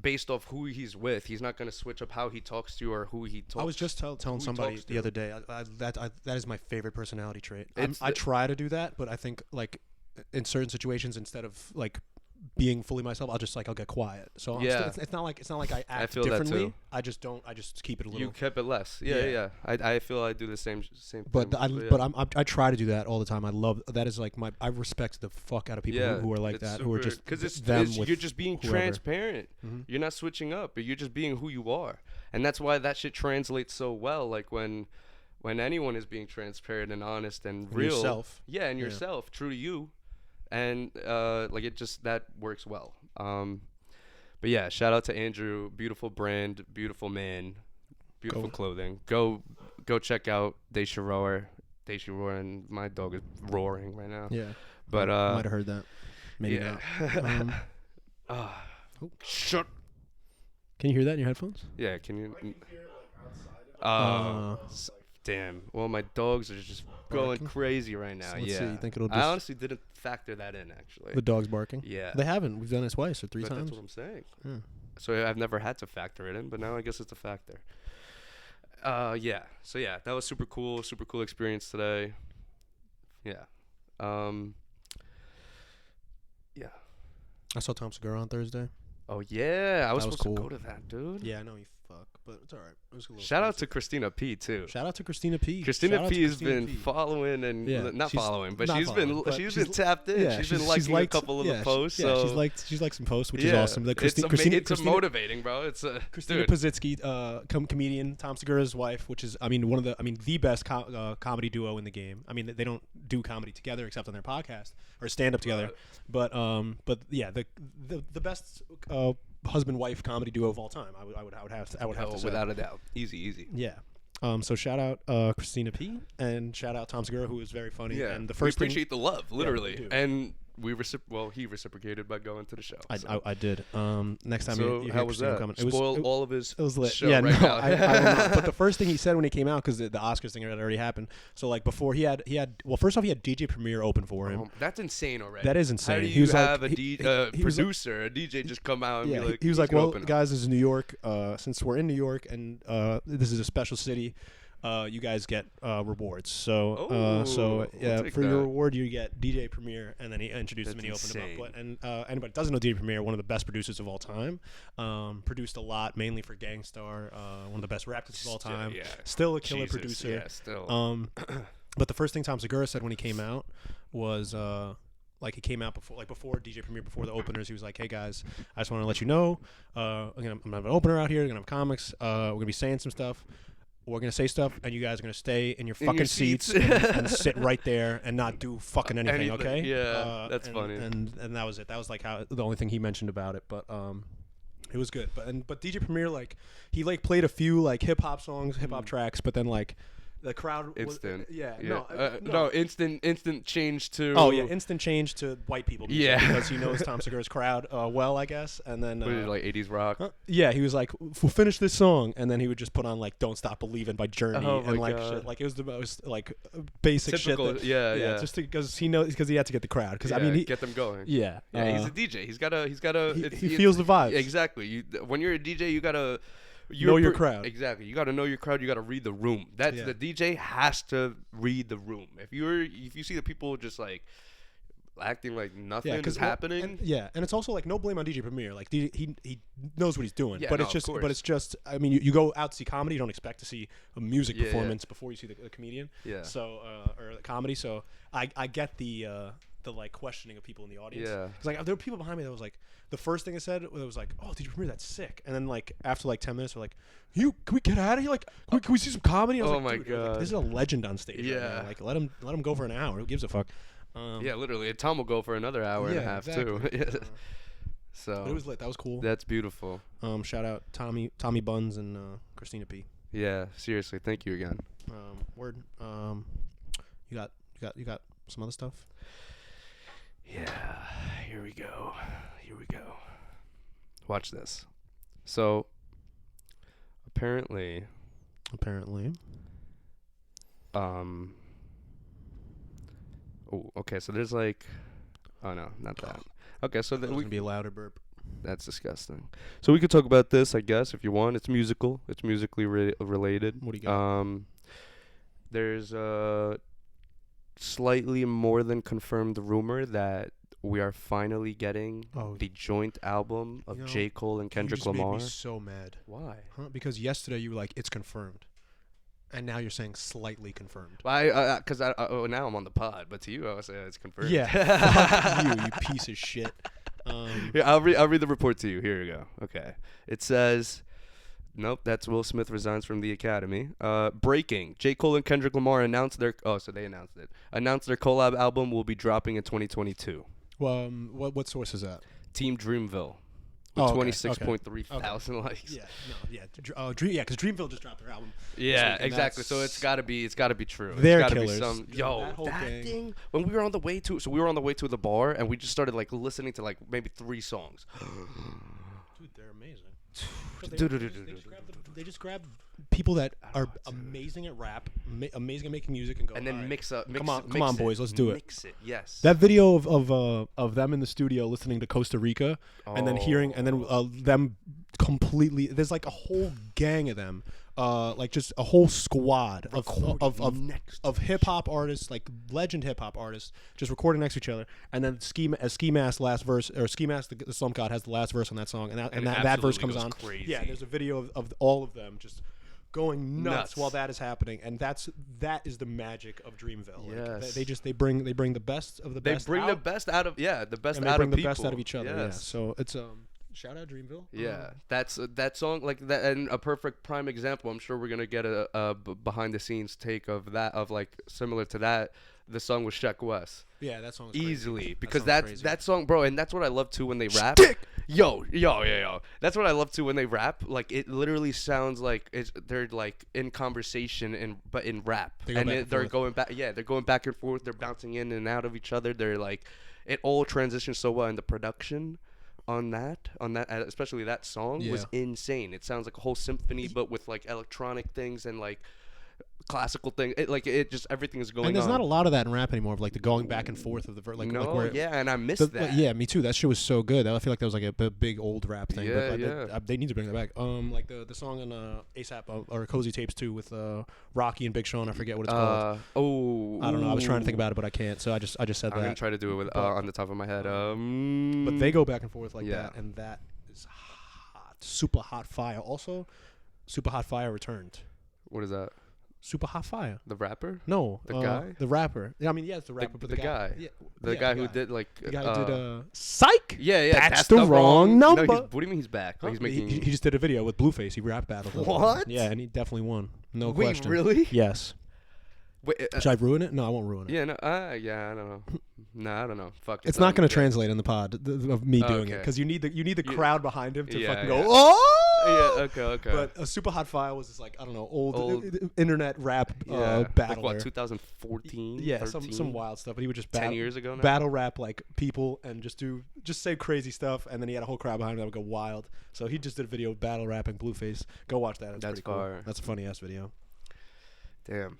based off who he's with, he's not gonna switch up how he talks to you or who he talks. I was just telling somebody the other day that is my favorite personality trait. I try to do that, but I think like in certain situations, instead of like being fully myself, I'll get quiet. So it's not like I act differently. I just keep it a little. You kept it less. Yeah. I feel I do the same but thing. I try to do that all the time. I love that. Is like I respect the fuck out of people who are like that, who are just because you're just being whoever. transparent. Mm-hmm. You're not switching up, but you're just being who you are, and that's why that shit translates so well. Like when anyone is being transparent and honest and real, yourself. Yeah, and yourself, true to you. And like it just, that works well. But yeah, shout out to Andrew. Beautiful brand, beautiful man, beautiful clothing. Go check out DÉCHIRURE, and my dog is roaring right now. Yeah, but might have heard that. Maybe not. Shut. Can you hear that in your headphones? Yeah. Can you? I can hear it like outside of it. Damn. Well, my dogs are just going Barking? crazy right now. So let's yeah. see, you think it'll I just- honestly didn't factor that in, actually. The dog's barking. Yeah. They haven't. We've done it twice or 3 But times. that's what I'm saying. Yeah. So I've never had to factor it in, but now I guess it's a factor. Yeah. So yeah, that was super cool experience today. Yeah. Yeah. I saw Tom Segura on Thursday. Oh yeah, I was That was supposed to cool. go to that, dude. Yeah, I know you fuck, but it's all right. It was a little Shout out to expensive. Christina P too. Shout out to Christina P. Shout Christina out P to has Christina been P. following and Yeah, not she's following, but not she's following, but been she's- tapped in. Yeah, she's been liking liked, a couple of the posts. Yeah, so she's liked some posts, which is yeah, awesome. Like it's Christina, motivating, bro. It's Christina dude. Pazitsky, comedian, Tom Segura's wife, which is, one of the best comedy duo in the game. I mean, they don't do comedy together except on their podcast or stand up together, but yeah, the best husband wife comedy duo of all time. I would have to say. Without a doubt, easy. Yeah. So shout out Christina P and shout out Tom Segura, who was very funny. Yeah, And the we first appreciate the love, literally, do. and he reciprocated by going to the show. So. I did. Next time So you how hear was Christina that? coming, Spoil all of his it was lit. show Yeah, right no, now. I will not. But the first thing he said when he came out, because the Oscars thing had already happened. So like before he had well, first off he had DJ Premier open for him. That's insane already. That is How insane. do He you was like- have a he was like- producer, a DJ just come out and Yeah, be like, he was "He's like, gonna well, open up." guys, this is New York. Since we're in New York and this is a special city, you guys get rewards. So I'll take for your that. reward, you get DJ Premier, and then he introduced him and he That's opened him up. insane. And anybody that doesn't know DJ Premier, one of the best producers of all time, produced a lot, mainly for Gangstar, one of the best rappers of all time. Yeah. Still a killer Jesus, producer. Yeah, still. But the first thing Tom Segura said when he came out was he came out before DJ Premier, before the openers. He was like, "Hey guys, I just want to let you know, I'm gonna have an opener out here. We're gonna have comics. We're gonna be saying some stuff. We're gonna say stuff, and you guys are gonna stay in your In fucking your seats seats. and sit right there and not do fucking anything, okay?" Yeah, that's and, funny. And that was it. That was like the only thing he mentioned about it, but it was good. But DJ Premier he played a few hip hop songs, hip hop tracks, but then the crowd Instant. no, instant change to. Oh yeah, instant change to white people. Music, Yeah. because he knows Tom Segura's crowd well, I guess. And then What is it, like 80s rock? yeah, he was like, "We'll finish this song," and then he would just put on "Don't Stop Believing" by Journey Oh and my shit. God. It was the most basic Typical, shit. yeah. Just because he had to get the crowd. Because I mean, he get them going. yeah, Yeah, he's a DJ. He's gotta. he feels the vibes. Exactly. When you're a DJ, you gotta. Know your crowd. Exactly. You gotta know your crowd. You gotta read the room. That's Yeah. the DJ has to read the room. If you see the people just acting like nothing is happening. And it's also no blame on DJ Premier. He knows what he's doing. Yeah, but no, it's of just course. I mean, you go out to see comedy, you don't expect to see a music Yeah, performance before you see the comedian. Yeah. So or the comedy. So I get the questioning of people in the audience. Yeah. Because there were people behind me that was the first thing I said was "Oh, DJ Premier, that's sick." And then after 10 minutes, they're like, can we get out of here? Can we see some comedy? I was Oh like, my "Dude," I was God. this is a legend on stage. Yeah. Right now. Let him go for an hour. Who gives a fuck? Yeah, literally. Tom will go for another hour and a half too. exactly. So But it was lit. That was cool. that's beautiful. Shout out Tommy Buns and Christina P. Yeah, seriously. Thank you again. Word. You got some other stuff? Yeah, here we go. Watch this. So, apparently, oh, okay, so there's oh no, not that. Okay, so It's gonna be a louder burp. that's disgusting. So we could talk about this, I guess, if you want. It's musical. It's musically related. What do you got? There's a slightly more than confirmed rumor that we are finally getting the joint album of J. Cole and Kendrick you just Lamar. made me so mad. Why? Huh? Because yesterday you were like, it's confirmed, and now you're saying slightly confirmed. Because now I'm on the pod, but to you I would say it's confirmed. Yeah, fuck you piece of shit. Here, I'll read the report to you. Here we go. Okay. It says, nope, that's Will Smith resigns from the Academy. Breaking. J. Cole and Kendrick Lamar announced their collab album will be dropping in 2022. Well, what source is that? Team Dreamville. With Oh, okay, 26.3 thousand likes. Yeah, because Dreamville just dropped their album. Yeah, and exactly. So it's gotta be true. They're it's gotta killers. Be some, yo, That whole gang. thing. When we were on the way to the bar and we just started listening to maybe 3 songs. Dude, they're amazing. They just grab people that are amazing at rap, amazing at making music, and go. And then "All right, mix up. come on, mix boys, let's do it." Mix it. Yes. That video of them in the studio listening to Costa Rica, and then hearing, and then them completely. There's like a whole gang of them, like just a whole squad of hip hop artists, like legend hip hop artists, just recording next to each other. And then Ski Mask last verse, or Ski Mask the Slump God has the last verse on that song, and that verse comes on. Crazy. Yeah, there's a video of all of them just going nuts while that is happening, and that is the magic of Dreamville. Yes. Like, they bring the best of the They best. bring out, the best out of the best and out they bring of the people. best out of each other. Yeah. Yes. So it's shout out Dreamville. Yeah, that's that song, like that, and a perfect prime example. I'm sure we're gonna get a behind the scenes take of that, of like similar to that. The song with Sheck West. Yeah, that song Easily, because that that song, bro, and that's what I love too when they rap. Yo. That's what I love too when they rap. Like it literally sounds like they're like in conversation but in rap, they're going back. Yeah, they're going back and forth. They're bouncing in and out of each other. They're like, it all transitions so well, and the production on that, especially that song was insane. It sounds like a whole symphony, but with like electronic things and like classical thing. It just, everything is going on. And there's not a lot of that in rap anymore, of like the going back and forth of the verse. And I missed that. Yeah, me too. That shit was so good. I feel like that was like a big old rap thing. Yeah, but they need to bring that back. Like the song on ASAP or Cozy Tapes 2 with Rocky and Big Sean. I forget what it's called. I don't know. I was trying to think about it, but I can't. So I just said that. I'm gonna try to do it with on the top of my head. But they go back and forth like that, and that is hot, super hot fire. Also, Super Hot Fire returned. What is that? Super Hot Fire. The rapper? No, the guy. The rapper. Yeah, I mean, yeah, it's the rapper, but the guy. Yeah, the guy who did like. The guy who did Psych. Yeah. That's the wrong number. No, what do you mean he's back? Like, he's making. He just did a video with Blueface. He rap battled him. What? Yeah, and he definitely won. No Wait, question. really? Yes. Wait, should I ruin it? No, I won't ruin it. Yeah, no, I don't know. No, I don't know. Fuck it. It's not going to translate in the pod of me doing it, because you need the crowd behind him to fucking go, oh! Yeah, okay. But a Super Hot Fire was this, like, I don't know, old internet rap battler. Like what, 2014? Yeah, 13? some wild stuff. But he would just 10 years ago now? Battle rap like people and just say crazy stuff, and then he had a whole crowd behind him that would go wild. So he just did a video of battle rapping Blueface. Go watch that. That's pretty cool. That's a funny ass video. Damn.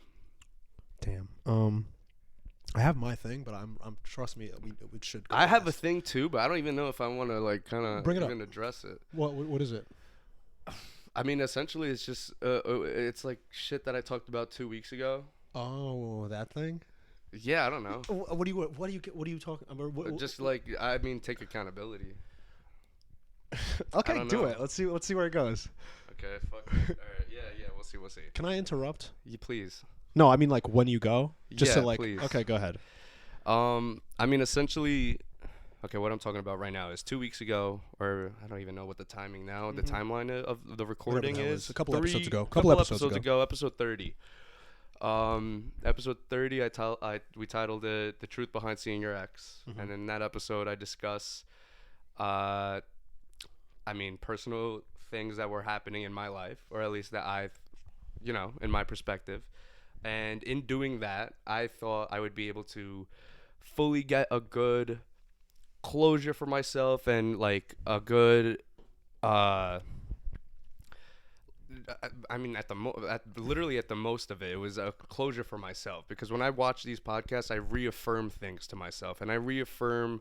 I have my thing, but I'm trust me, we should. I have a thing too, but I don't even know if I want to like kind of even address it. What is it? I mean, essentially, it's just it's like shit that I talked about 2 weeks ago. Oh, that thing. Yeah, I don't know. What are you talking about? Just like, I mean, take accountability. Okay, do it. Let's see where it goes. Okay, fuck it. All right, yeah, we'll see. Can I interrupt? You please. No, I mean like when you go. Just yeah, to like. Please. Okay, go ahead. I mean, essentially, okay, what I'm talking about right now is 2 weeks ago, or I don't even know what the timing now, the timeline of the recording is. A couple episodes ago. Episode 30. Episode 30, we titled it "The Truth Behind Seeing Your Ex," and in that episode, I discuss, I mean, personal things that were happening in my life, or at least that I've, in my perspective. And in doing that, I thought I would be able to fully get a good closure for myself and like a good, I mean, literally at the most of it was a closure for myself, because when I watch these podcasts, I reaffirm things to myself, and I reaffirm,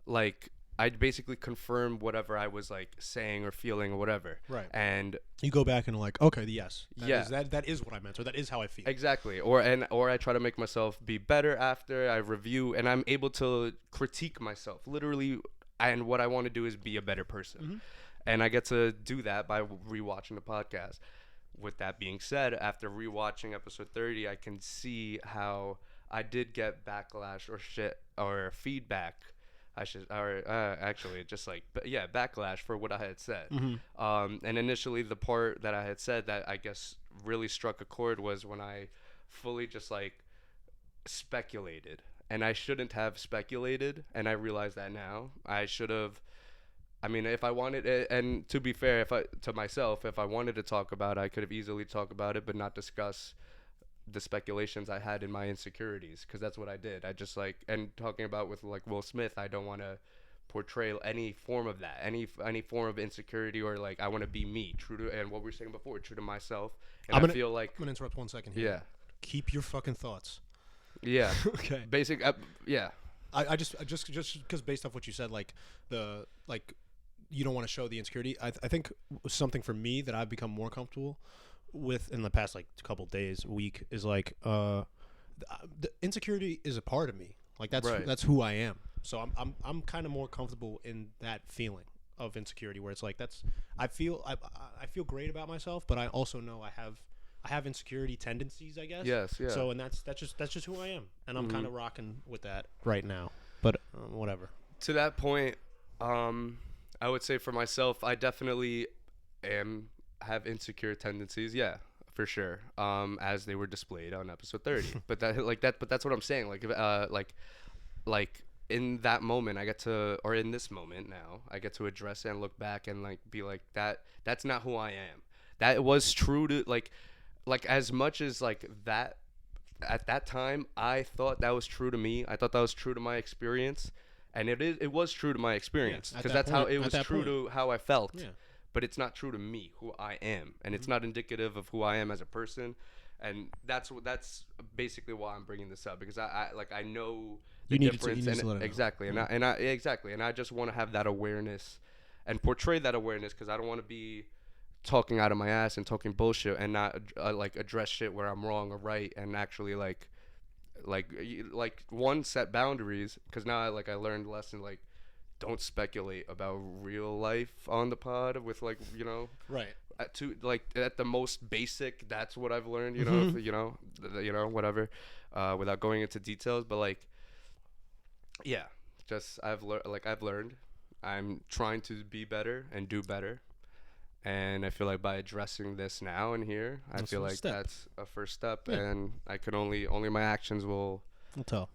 like, I basically confirm whatever I was like saying or feeling or whatever. Right. And you go back and like, okay, yes. That is what I meant, or that is how I feel. Exactly. Or I try to make myself be better after I review, and I'm able to critique myself literally, and what I want to do is be a better person. And I get to do that by rewatching the podcast. With that being said, after rewatching episode 30, I can see how I did get backlash or feedback. Actually, just like, backlash for what I had said. And initially, the part that I had said that I guess really struck a chord was when I fully just like speculated, and I shouldn't have speculated, and I realize that now. I should have. I mean, if I wanted it, and to be fair, to myself, if I wanted to talk about it, I could have easily talked about it, but not discuss the speculations I had in my insecurities, because that's what I did. I just like, and talking about with like Will Smith, I don't want to portray any form of that, any form of insecurity, or like I want to be me, true to, and what we were saying before, true to myself. And I feel like I'm gonna interrupt 1 second here. Yeah. Keep your fucking thoughts. Yeah. Okay. Basic. Yeah. I just because based off what you said, like you don't want to show the insecurity. I think something for me that I've become more comfortable with in the past like couple days, week, is like the insecurity is a part of me. Like that's who I am. So I'm kind of more comfortable in that feeling of insecurity, where it's like I feel great about myself, but I also know I have insecurity tendencies, I guess. Yes, yeah. So and that's just who I am, and I'm kind of rocking with that right now. But whatever. To that point, I would say for myself, I definitely have insecure tendencies. Yeah, for sure. As they were displayed on episode 30. But that's what I'm saying. Like in that moment, in this moment now, I get to address it and look back and like be like that's not who I am. That was true to like as much as like that at that time, I thought that was true to me. I thought that was true to my experience, and it was true to my experience, because that's how it was true to how I felt. Yeah. But it's not true to me, who I am, and it's not indicative of who I am as a person, and that's basically why I'm bringing this up, because I know the difference, exactly, and I just want to have that awareness and portray that awareness, because I don't want to be talking out of my ass and talking bullshit and not like address shit where I'm wrong or right, and actually like one, set boundaries, because now I learned the lesson, like, don't speculate about real life on the pod with Right. At the most basic, that's what I've learned, whatever, without going into details, but I've learned I'm trying to be better and do better. And I feel like by addressing this now and here, that's that's a first step, and I can only my actions will tell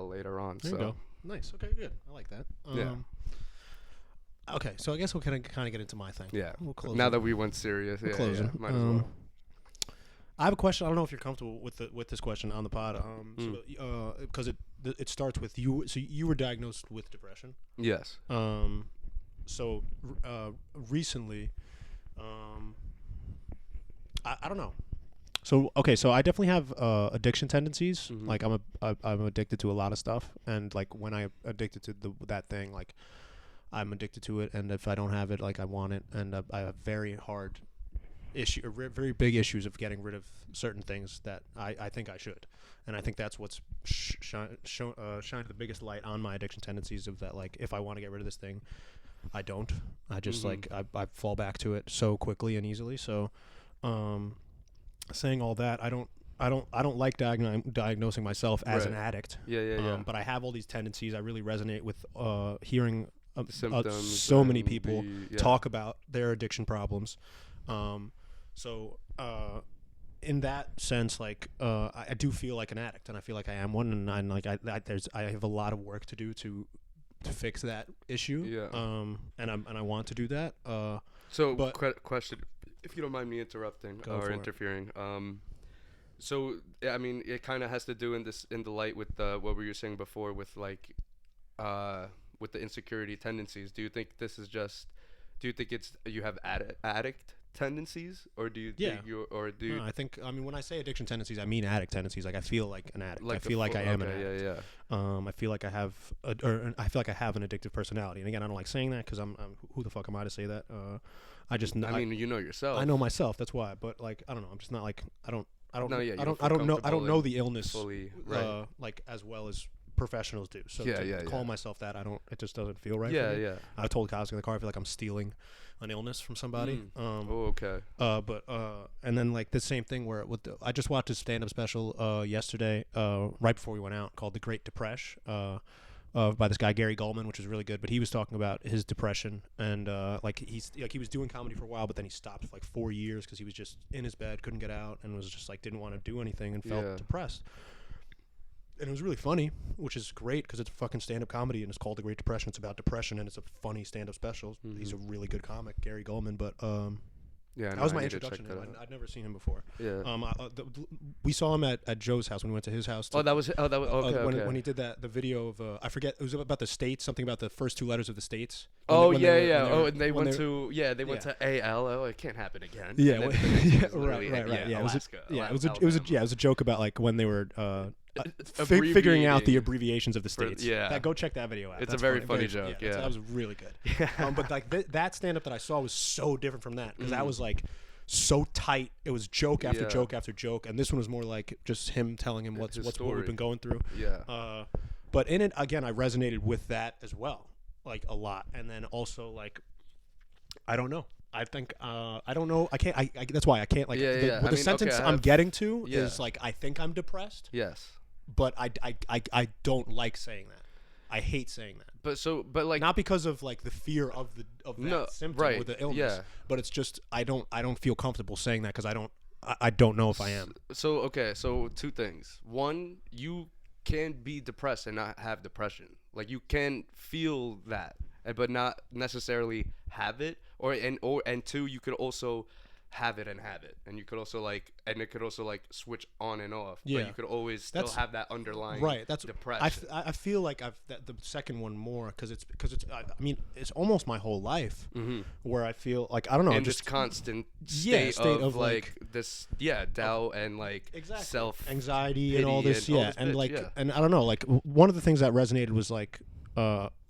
later on. There you go. Nice. Okay, good. I like that. Okay, so I guess we'll kind of get into my thing. Yeah. We'll close now that we went serious, closing. Might as well. I have a question. I don't know if you're comfortable with this question on the pod, because it starts with you. So you were diagnosed with depression. Yes. So recently. I don't know. So okay, so I definitely have addiction tendencies. Mm-hmm. Like I'm addicted to a lot of stuff, and like when I'm addicted to that thing, like I'm addicted to it, and if I don't have it, like I want it, and I have very big issues of getting rid of certain things that I think I should, and I think that's what's shined the biggest light on my addiction tendencies, of that, like if I want to get rid of this thing, I don't. I just I fall back to it so quickly and easily. So, saying all that, I don't like diagnosing myself as an addict. Yeah. But I have all these tendencies. I really resonate with hearing so many people talk about their addiction problems. In that sense, like I do feel like an addict, and I feel like I am one, and I have a lot of work to do to fix that issue. Yeah. And I want to do that. Question, if you don't mind me interrupting or interfering. So I mean, it kind of has to do in the light with what we were saying before with with the insecurity tendencies. Do you think you have addict tendencies, or do you think No, I think, I mean, when I say addiction tendencies, I mean addict tendencies. Like I feel like an addict. I feel like I am an addict. I feel like I have an addictive personality. And again, I don't like saying that, because I'm who the fuck am I to say that? I mean, you know yourself. I know myself. That's why. But like, I don't know. I'm just not like, I don't know the illness fully, right. Like as well as professionals do. So to call myself that, it just doesn't feel right. Yeah, for me. yeah. I told Kaz in the car, I feel like I'm stealing an illness from somebody. Okay. And then like the same thing where I just watched his stand-up special yesterday, right before we went out, called The Great Depression, by this guy Gary Gulman, which was really good. But he was talking about his depression, and he was doing comedy for a while, but then he stopped for like 4 years because he was just in his bed, couldn't get out, and was just like didn't want to do anything and felt depressed. And it was really funny, which is great because it's a fucking stand-up comedy, and it's called The Great Depression. It's about depression, and it's a funny stand-up special. He's a really good comic, Gary Gulman. But Yeah, That was my introduction to him. I'd never seen him before. Yeah. We saw him at Joe's house when we went to his house. That was okay. When he did the video of I forget, it was about the states, something about the first two letters of the states. And they went to AL. Oh, it can't happen again. Yeah, right. Yeah, Alaska. It was a joke about like when they were figuring out the abbreviations of the states. Go check that video out. It's a very funny joke. Yeah, that was really good. But like that stand up that I saw was so different from that, because that was like so tight. It was joke after joke after joke, and this one was more like just him telling him what we've been going through. Yeah. But in it again, I resonated with that as well, like a lot, and then also like I don't know. I think I don't know. I can't. That's why I can't like. The sentence I'm getting to is like I think I'm depressed. Yes. But I don't like saying that. I hate saying that. But like not because of like the fear of that symptom or the illness, but it's just I don't feel comfortable saying that because I don't know if I am. So two things. One, you can be depressed and not have depression. Like you can feel that, but not necessarily have it. And two, you could also have it, and you could also like, and it could also like switch on and off. Yeah, but you could always still have that underlying depression. I feel like the second one more because it's I mean it's almost my whole life where I feel like I don't know, in this constant state of like this doubt and like self anxiety and all this and I don't know, like one of the things that resonated was like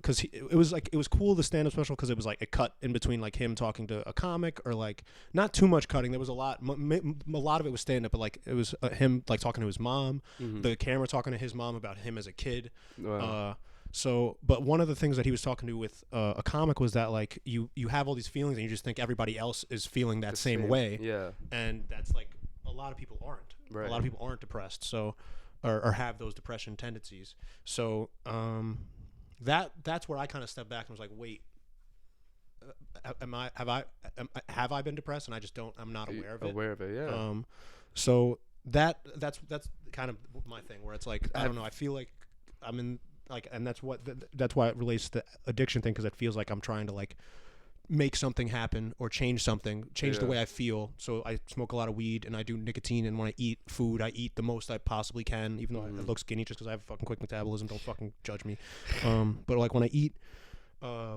because it was cool, the stand-up special, because it was like it cut in between like him talking to a comic, or like not too much cutting. There was a lot of it was stand-up, but like it was him like talking to his mom, the camera talking to his mom about him as a kid. Wow. But one of the things that he was talking to with a comic was that like you have all these feelings and you just think everybody else is feeling that same way. Yeah. And that's like a lot of people aren't. Right. A lot of people aren't depressed, so or have those depression tendencies. So that's where I kind of stepped back and was like, wait, have I been depressed and I just I'm not aware of it. Aware of it, yeah. So that's kind of my thing, where it's like I don't know, I feel like I'm in like, and that's why it relates to the addiction thing, because it feels like I'm trying to like make something happen or change the way I feel. So I smoke a lot of weed and I do nicotine, and when I eat food, I eat the most I possibly can, even though I look skinny just because I have a fucking quick metabolism. Don't fucking judge me. But like when I eat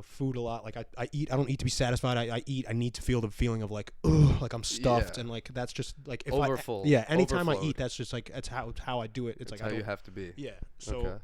food a lot, like I don't eat to be satisfied. I eat, I need to feel the feeling of like, ugh, like I'm stuffed, and like that's just like if overfull. Anytime Overflowed. I eat, that's just like that's how I do it. It's like how you have to be. Yeah. So okay.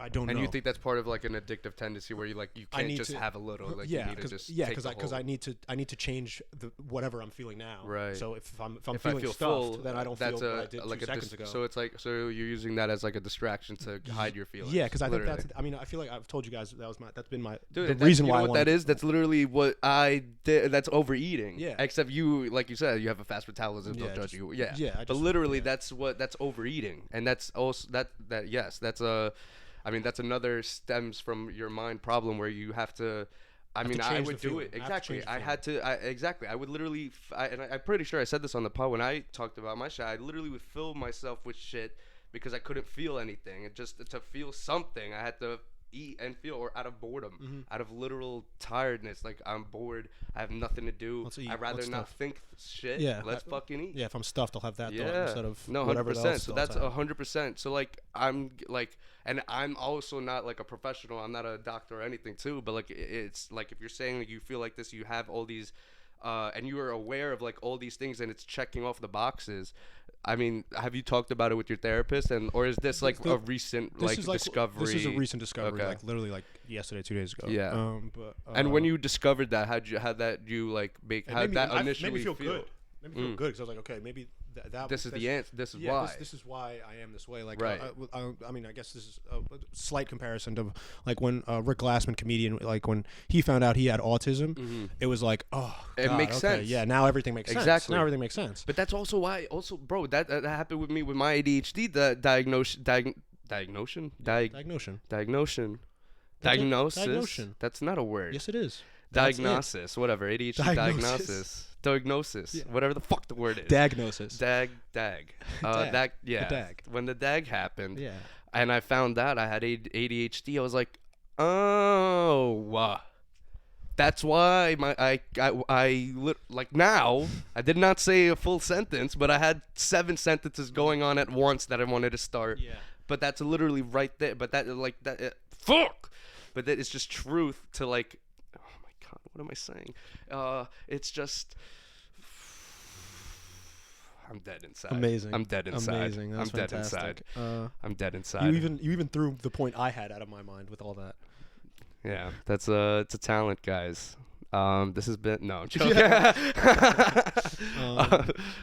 I don't know. And you think that's part of like an addictive tendency where you can't just have a little, like you need to just because I need to change whatever I'm feeling now. Right. So if I'm feeling stuffed, full, then I don't feel what I did like 2 seconds ago. So it's like you're using that as like a distraction to hide your feelings. Yeah, because I think that's. I mean, I feel like I've told you guys that's been my the reason why. You know what that is? That's literally what I did. That's overeating. Yeah. Except you, like you said, you have a fast metabolism. Don't judge you. Yeah. Yeah. But literally, that's overeating, and that's also that's a. I mean, that's another stems from your mind problem where you have to. I mean, I would do it exactly. I had to. Exactly. I would literally. And I'm pretty sure I said this on the pod when I talked about my shit. I literally would fill myself with shit because I couldn't feel anything. And just to feel something, I had to eat and feel, or out of boredom, out of literal tiredness. Like I'm bored. I have nothing to do. I'd rather not think shit. Yeah. Let's fucking eat. Yeah. If I'm stuffed, I'll have that thought instead of whatever 100%. else. So that's 100%. So like I'm like. And I'm also not like a professional. I'm not a doctor or anything too. But like it's like if you're saying like you feel like this, you have all these, and you are aware of like all these things, and it's checking off the boxes. I mean, have you talked about it with your therapist, or is this like a recent discovery? This is a recent discovery, like literally like yesterday, 2 days ago. Yeah. And when you discovered that, how that you like make how that initially made me feel good. Made me feel good because I was like, okay, maybe this is the answer. This is why. This is why I am this way. Like, right. I mean, I guess this is a slight comparison to like when Rick Glassman, comedian, like when he found out he had autism, it was like, oh, God, it makes sense. Yeah, now everything makes sense. Exactly. Now everything makes sense. But that's also why. Also, bro, that happened with me with my ADHD. The diagnosis. That's not a word. Yes, it is. Diagnosis, whatever. ADHD diagnosis, yeah. Whatever the fuck the word is. Diagnosis. Dag. The dag. When the dag happened, yeah, and I found out I had ADHD, I was like, oh, That's why like now I did not say a full sentence, but I had 7 sentences going on at once that I wanted to start. Yeah. But that's literally right there. But that like that fuck. But that is just truth to like. Oh my god, what am I saying? It's just. I'm dead inside. Amazing. I'm dead inside. Amazing. That's I'm dead fantastic. inside. I'm dead inside. You even threw the point I had out of my mind with all that. Yeah, it's a talent, guys. This has been no. I'm joking.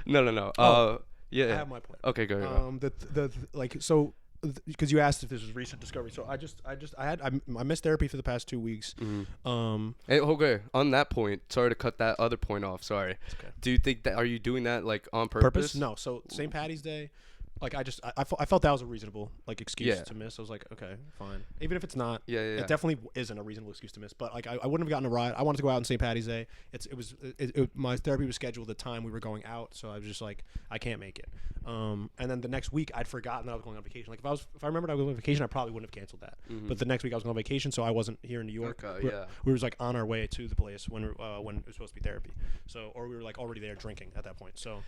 No. Yeah. I have my point. Okay, go. The like so because you asked if this was recent discovery. So I missed therapy for the past 2 weeks. Mm-hmm. Hey, okay. On that point, sorry to cut that other point off. Sorry. Okay. Do you think that are you doing that like on purpose? No. So St. Patty's Day, like I felt that was a reasonable like excuse to miss. I was like, okay, fine. Even if it's not, it definitely isn't a reasonable excuse to miss. But like I wouldn't have gotten a ride. I wanted to go out on St. Patty's Day. My therapy was scheduled at the time we were going out, so I was just like, I can't make it. And then the next week I'd forgotten that I was going on vacation. Like if I remembered I was going on vacation, I probably wouldn't have canceled that. Mm-hmm. But the next week I was going on vacation, so I wasn't here in New York. Okay, we were like on our way to the place when it was supposed to be therapy. So or we were like already there drinking at that point. So.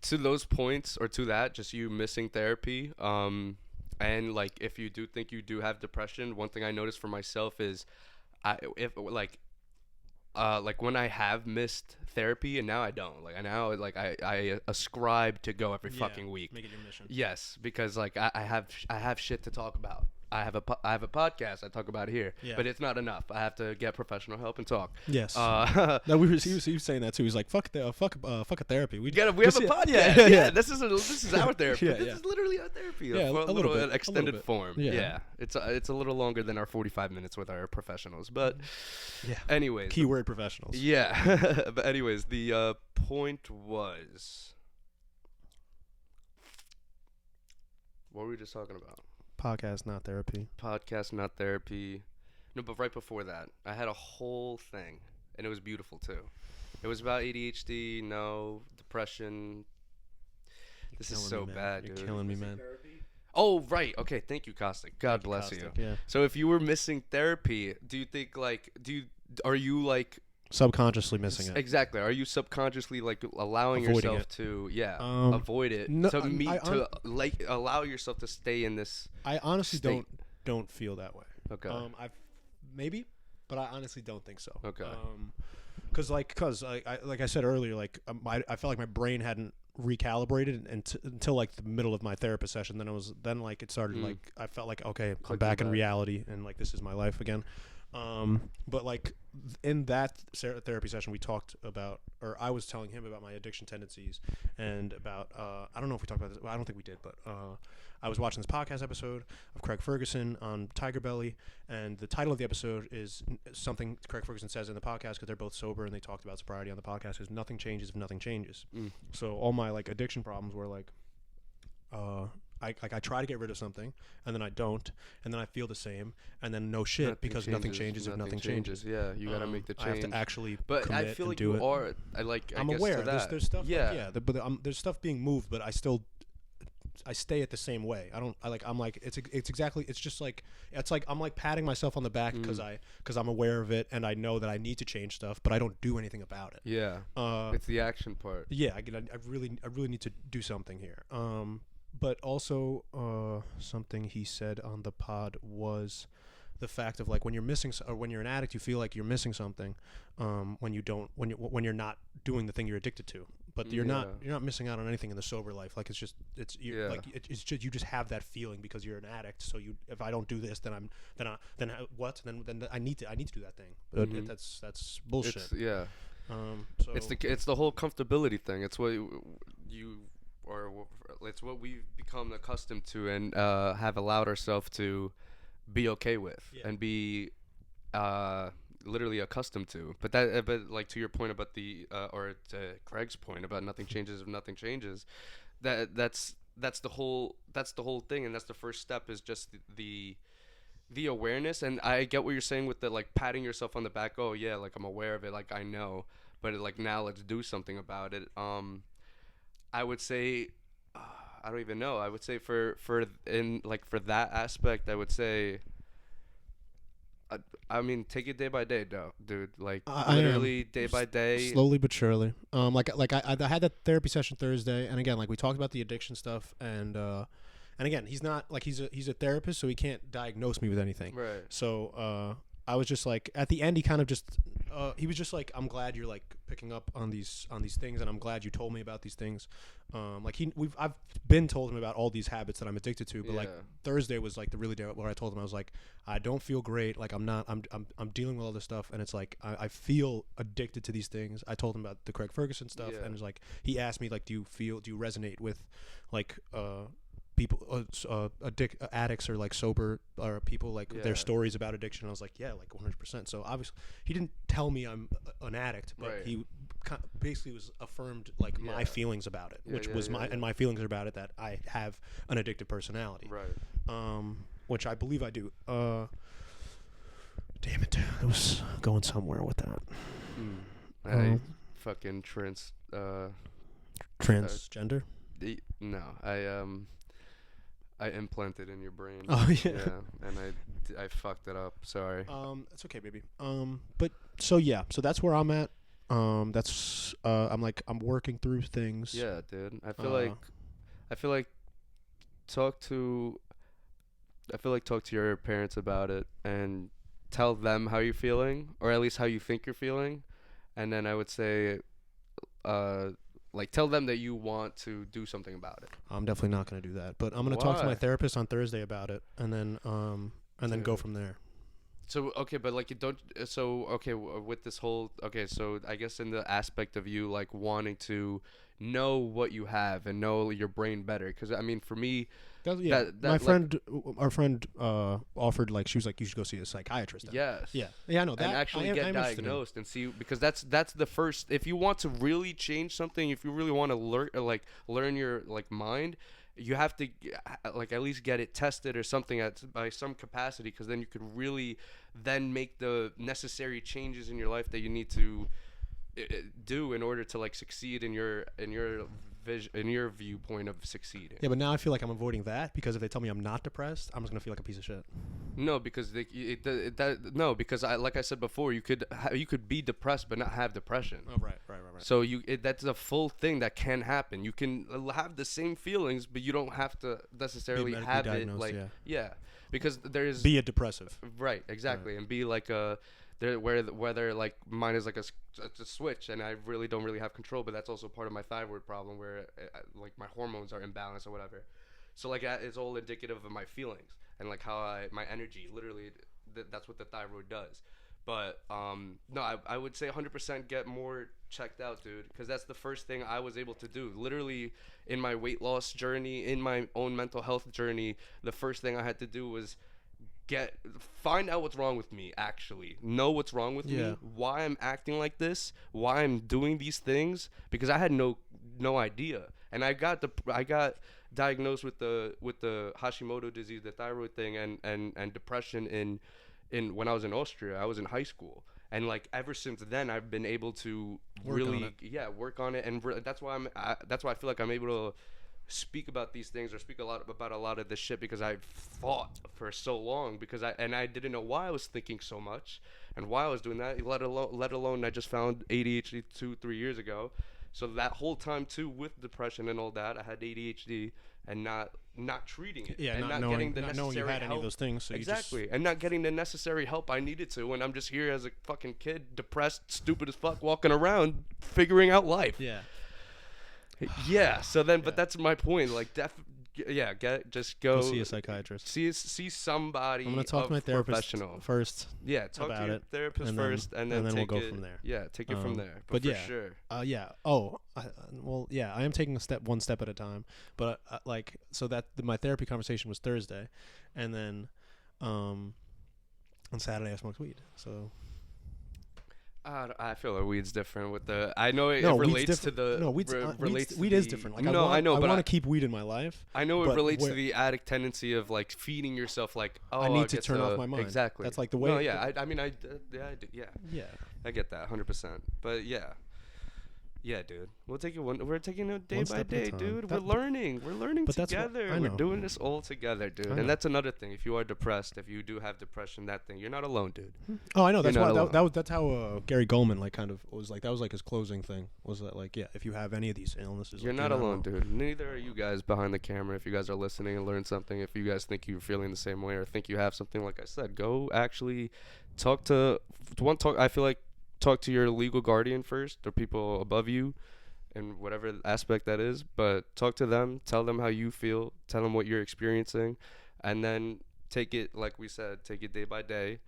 To those points or to that, just you missing therapy, and like if you do think you do have depression, one thing I noticed for myself is, like when I have missed therapy and now I don't, like I ascribe to go every fucking week. Make it your mission. Yes, because like I have shit to talk about. I have a podcast I talk about here, but it's not enough. I have to get professional help and talk. Yes. No, he was saying that too. He's like, fuck a therapy. We have a podcast. Yeah. This is our therapy. This is literally our therapy. Yeah, for a little bit, extended bit. form. Yeah. It's a little longer than our 45 minutes with our professionals, but anyways. Keyword professionals. Yeah. But anyways, the point was, what were we just talking about? Podcast, not therapy. Podcast, not therapy. No, but right before that, I had a whole thing, and it was beautiful too. It was about ADHD, depression. This is so bad, dude. You're killing me, man. Oh, right. Okay, thank you, Caustic. God bless you. Yeah. So if you were missing therapy, do you think are you like subconsciously missing it? Exactly. Are you subconsciously like allowing avoiding yourself it. To avoid it no, to allow yourself to stay in this? I honestly don't feel that way. Okay. Maybe, but I honestly don't think so. Okay. Because like I said earlier, like I felt like my brain hadn't recalibrated until like the middle of my therapist session. Then like it started like I felt like okay, I'm back in reality and like this is my life again. But like in that therapy session we talked about, or I was telling him about my addiction tendencies and about I don't know if we talked about this. Well, I don't think we did, but I was watching this podcast episode of Craig Ferguson on Tiger Belly, and the title of the episode is something Craig Ferguson says in the podcast because they're both sober and they talked about sobriety on the podcast. Is nothing changes if nothing changes. So all my like addiction problems were like I try to get rid of something, and then I don't, and then I feel the same, and then no shit because nothing changes if nothing changes. Yeah, you gotta make the change. I have to actually but I feel like you are. I'm aware. That. There's stuff. Yeah. But there's stuff being moved, but I stay at the same way. It's just like I'm like patting myself on the back because I'm aware of it and I know that I need to change stuff, but I don't do anything about it. Yeah. It's the action part. Yeah, I really need to do something here. But also something he said on the pod was the fact of like when you're missing or when you're an addict, you feel like you're missing something when you're not doing the thing you're addicted to. But you're not missing out on anything in the sober life. Like it's just you just have that feeling because you're an addict. So if I don't do this, then I need to do that thing. But that's bullshit. So it's the whole comfortability thing. It's what it's what we've become accustomed to and have allowed ourselves to be okay with and be literally accustomed to. But like to your point about or to Craig's point about nothing changes if nothing changes, that's the whole thing, and that's the first step is just the awareness. And I get what you're saying with the like patting yourself on the back. Oh yeah, like I'm aware of it, like I know, but like now let's do something about it. I would say I don't even know. I would say for that aspect, I would say I mean, take it day by day, though, dude. Like I literally am. day by day. Slowly but surely. I had that therapy session Thursday, and again, like we talked about the addiction stuff, and again, he's not like he's a therapist, so he can't diagnose me with anything. Right. So I was just like, at the end, he kind of just he was just like, I'm glad you're like picking up on these things, and I'm glad you told me about these things. I've been told him about all these habits that I'm addicted to, but like Thursday was like the really day where I told him, I was like, I don't feel great, like I'm dealing with all this stuff, and it's like I feel addicted to these things. I told him about the Craig Ferguson stuff, and it was like, he asked me like, do you resonate with like people addicts or like sober or people like their stories about addiction. I was like, yeah, like 100%. So obviously he didn't tell me I'm an addict, but he basically was affirmed like my feelings about it, which was my feelings are about it, that I have an addictive personality, which I believe I do. Damn it, I was going somewhere with that. I fucking transgender. No, I implanted in your brain. Oh yeah. And I fucked it up. Sorry. It's okay, baby. But so that's where I'm at. That's I'm working through things. Yeah, dude. I feel like talk to your parents about it and tell them how you're feeling, or at least how you think you're feeling, and then I would say like tell them that you want to do something about it. I'm definitely not going to do that, but I'm going to talk to my therapist on Thursday about it, and then go from there. So okay, but like you don't. So okay, with this whole so I guess in the aspect of you like wanting to know what you have and know your brain better, because I mean for me. Our friend offered, like, she was like, you should go see a psychiatrist. Yes. Yeah, I know that. And actually get diagnosed and see, because that's the first. If you want to really change something, if you really want to learn your like mind, you have to like at least get it tested or something by some capacity, because then you could really then make the necessary changes in your life that you need to do in order to like succeed in your vision, in your viewpoint of succeeding. Yeah, but now I feel like I'm avoiding that, because if they tell me I'm not depressed, I'm just gonna feel like a piece of shit. No, because because like I said before, you could be depressed but not have depression. Oh, right. So that's a full thing that can happen. You can have the same feelings, but you don't have to necessarily have it like because there's be a depressive. Right, exactly, right. And be like a. Whether like mine is like a switch, and I really don't have control, but that's also part of my thyroid problem, where like my hormones are imbalanced or whatever. So like it's all indicative of my feelings and like how my energy, literally that's what the thyroid does. But no, I would say 100% get more checked out, dude, because that's the first thing I was able to do. Literally in my weight loss journey, in my own mental health journey, the first thing I had to do was find out what's wrong with me, actually know what's wrong with me, why I'm acting like this, why I'm doing these things, because I had no idea. And I got diagnosed with the Hashimoto disease, the thyroid thing, and depression in when I was in Austria. I was in high school, and like ever since then I've been able to work on it, and that's why I feel like I'm able to speak about these things, or speak about a lot of this shit, because I fought for so long, because I didn't know why I was thinking so much and why I was doing that, let alone I just found ADHD 2-3 years ago. So that whole time too, with depression and all that, I had ADHD and not treating it, and not getting the necessary knowing you had help. Any of those things, so exactly, and not getting the necessary help I needed to, when I'm just here as a fucking kid, depressed, stupid as fuck, walking around figuring out life. So then, but that's my point. Like, just go see a psychiatrist. See somebody. I'm gonna talk to my therapist first. Yeah, talk about to your therapist first, and then we'll go from there. Yeah, take it from there. But for sure. I am taking one step at a time. But so that my therapy conversation was Thursday, and then on Saturday I smoked weed. So. I feel like weed's different with the. I know it relates to the. No, weed is different. Like, I know, but I want to keep weed in my life. I know it relates to the addict tendency of like feeding yourself, like, I need to turn off my mind. Exactly. That's like the way. No, yeah. I mean, I do. Yeah. I get that 100%. But yeah. Yeah, dude. We'll take it we're taking it day One by step at a day, time. dude. That- We're learning. We're learning but that's what- together. I We're know. doing this all together, dude. I And know. that's another thing. If you are depressed, if you do have depression, that thing, you're not alone, dude. Oh, I know. That's You're why. not alone. That's how Gary Goldman like kind of was like. That was like his closing thing. Was that like, yeah, if you have any of these illnesses, You're like, not alone, dude. Neither are you guys behind the camera. If you guys are listening and learn something, if you guys think you're feeling the same way or think you have something, like I said, go actually talk to I feel like talk to your legal guardian first or people above you in whatever aspect that is, but talk to them, tell them how you feel, tell them what you're experiencing, and then take it, like we said, take it day by day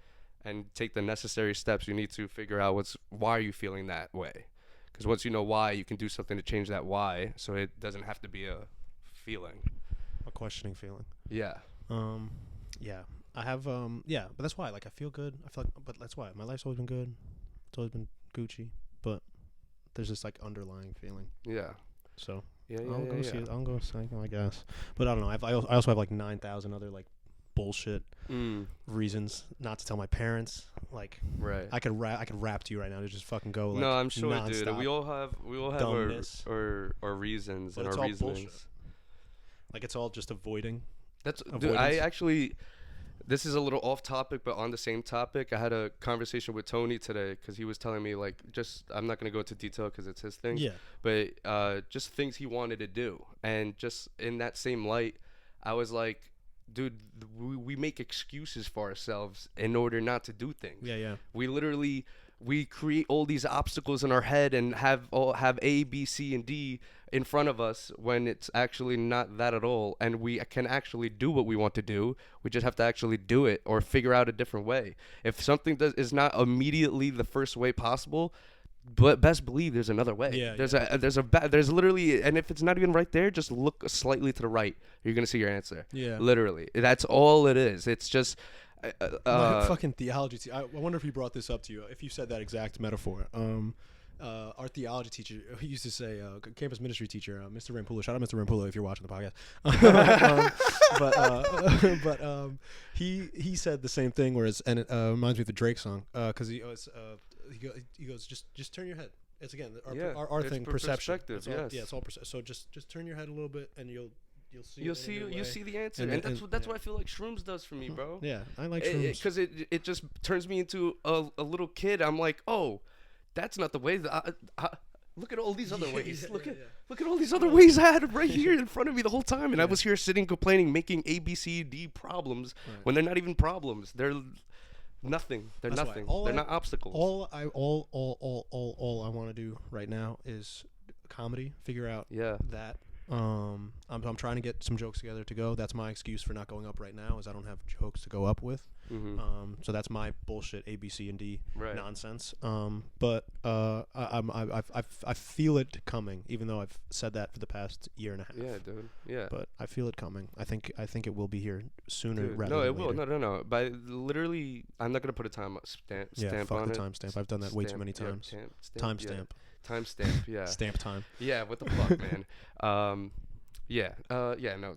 and take the necessary steps you need to figure out why are you feeling that way. Because once you know why, you can do something to change that why, so it doesn't have to be a feeling. A questioning feeling. Yeah. Yeah. I have yeah, but that's why like I feel good. I feel like, but that's why my life's always been good. It's always been Gucci, but there's this like underlying feeling. Yeah. So Yeah. I'll go see it. I'll go see it, I guess. But I don't know. I also have like 9,000 other like bullshit reasons not to tell my parents. Like Right. I could rap to you right now to just fucking go. Like, No, I'm sure, nonstop. dude. We all have dumbness. our reasons But and it's our all reasonings. bullshit. Like it's all just avoiding. That's dude. Avoidance. I actually. This is a little off topic, but on the same topic, I had a conversation with Tony today because he was telling me like I'm not gonna go into detail because it's his thing. Yeah. But just things he wanted to do, and just in that same light, I was like, dude, we make excuses for ourselves in order not to do things. Yeah. We create all these obstacles in our head and have A, B, C, and D in front of us when it's actually not that at all. And we can actually do what we want to do. We just have to actually do it or figure out a different way. If something is not immediately the first way possible, but best believe there's another way. Yeah, There's literally, and if it's not even right there, just look slightly to the right. You're gonna see your answer. Yeah. Literally, that's all it is. It's just. My fucking theology teacher. I wonder if he brought this up to you. If you said that exact metaphor. Our theology teacher, he used to say, campus ministry teacher, Mr. Rampulo. Shout out Mr. Rampulo if you're watching the podcast. He said the same thing. Whereas, and it reminds me of the Drake song, because he goes, just turn your head. It's again our it's thing, perception. perspective. It's all, yes. Yeah, it's all perception. So just turn your head a little bit, and you'll see. You'll see the answer, And- and that's and- what I feel like shrooms does for me, bro. Yeah, I like shrooms. Because it just turns me into a little kid. I'm like, oh, that's not the way. Look at all these other ways. Look at all these other ways I had right here in front of me the whole time, and I was here sitting complaining, making A, B, C, D problems when they're not even problems. They're nothing. They're That's nothing. why. They're not obstacles. All I want to do right now is comedy. Figure out Yeah. that. I'm trying to get some jokes together to go. That's my excuse for not going up right now, is I don't have jokes to go up with. So that's my bullshit A, B, C, and D nonsense. But I feel it coming, even though I've said that for the past year and a half. Yeah, dude. Yeah. But I feel it coming. I think it will be here sooner Dude, rather no, than it will. later. No. By literally, I'm not gonna put a stamp Fuck on the it. timestamp. I've done that way too Stamp, many yeah, times. timestamp. Timestamp. Timestamp. Yeah. Stamp time. Yeah. What the fuck, man? Yeah. No.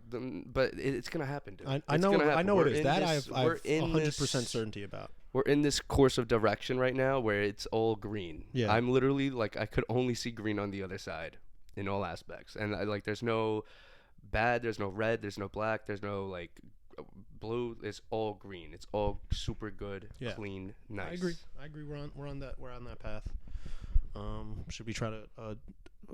But it's gonna happen, dude. I It's know. gonna I happen. know We're it is. in That this- I've we're in 100% this- certainty about. We're in this course of direction right now where it's all green. Yeah. I'm literally like I could only see green on the other side, in all aspects, and there's no bad, there's no red, there's no black, there's no like blue. It's all green. It's all super good, Yeah. clean, nice. I agree. We're on that path. Should we try to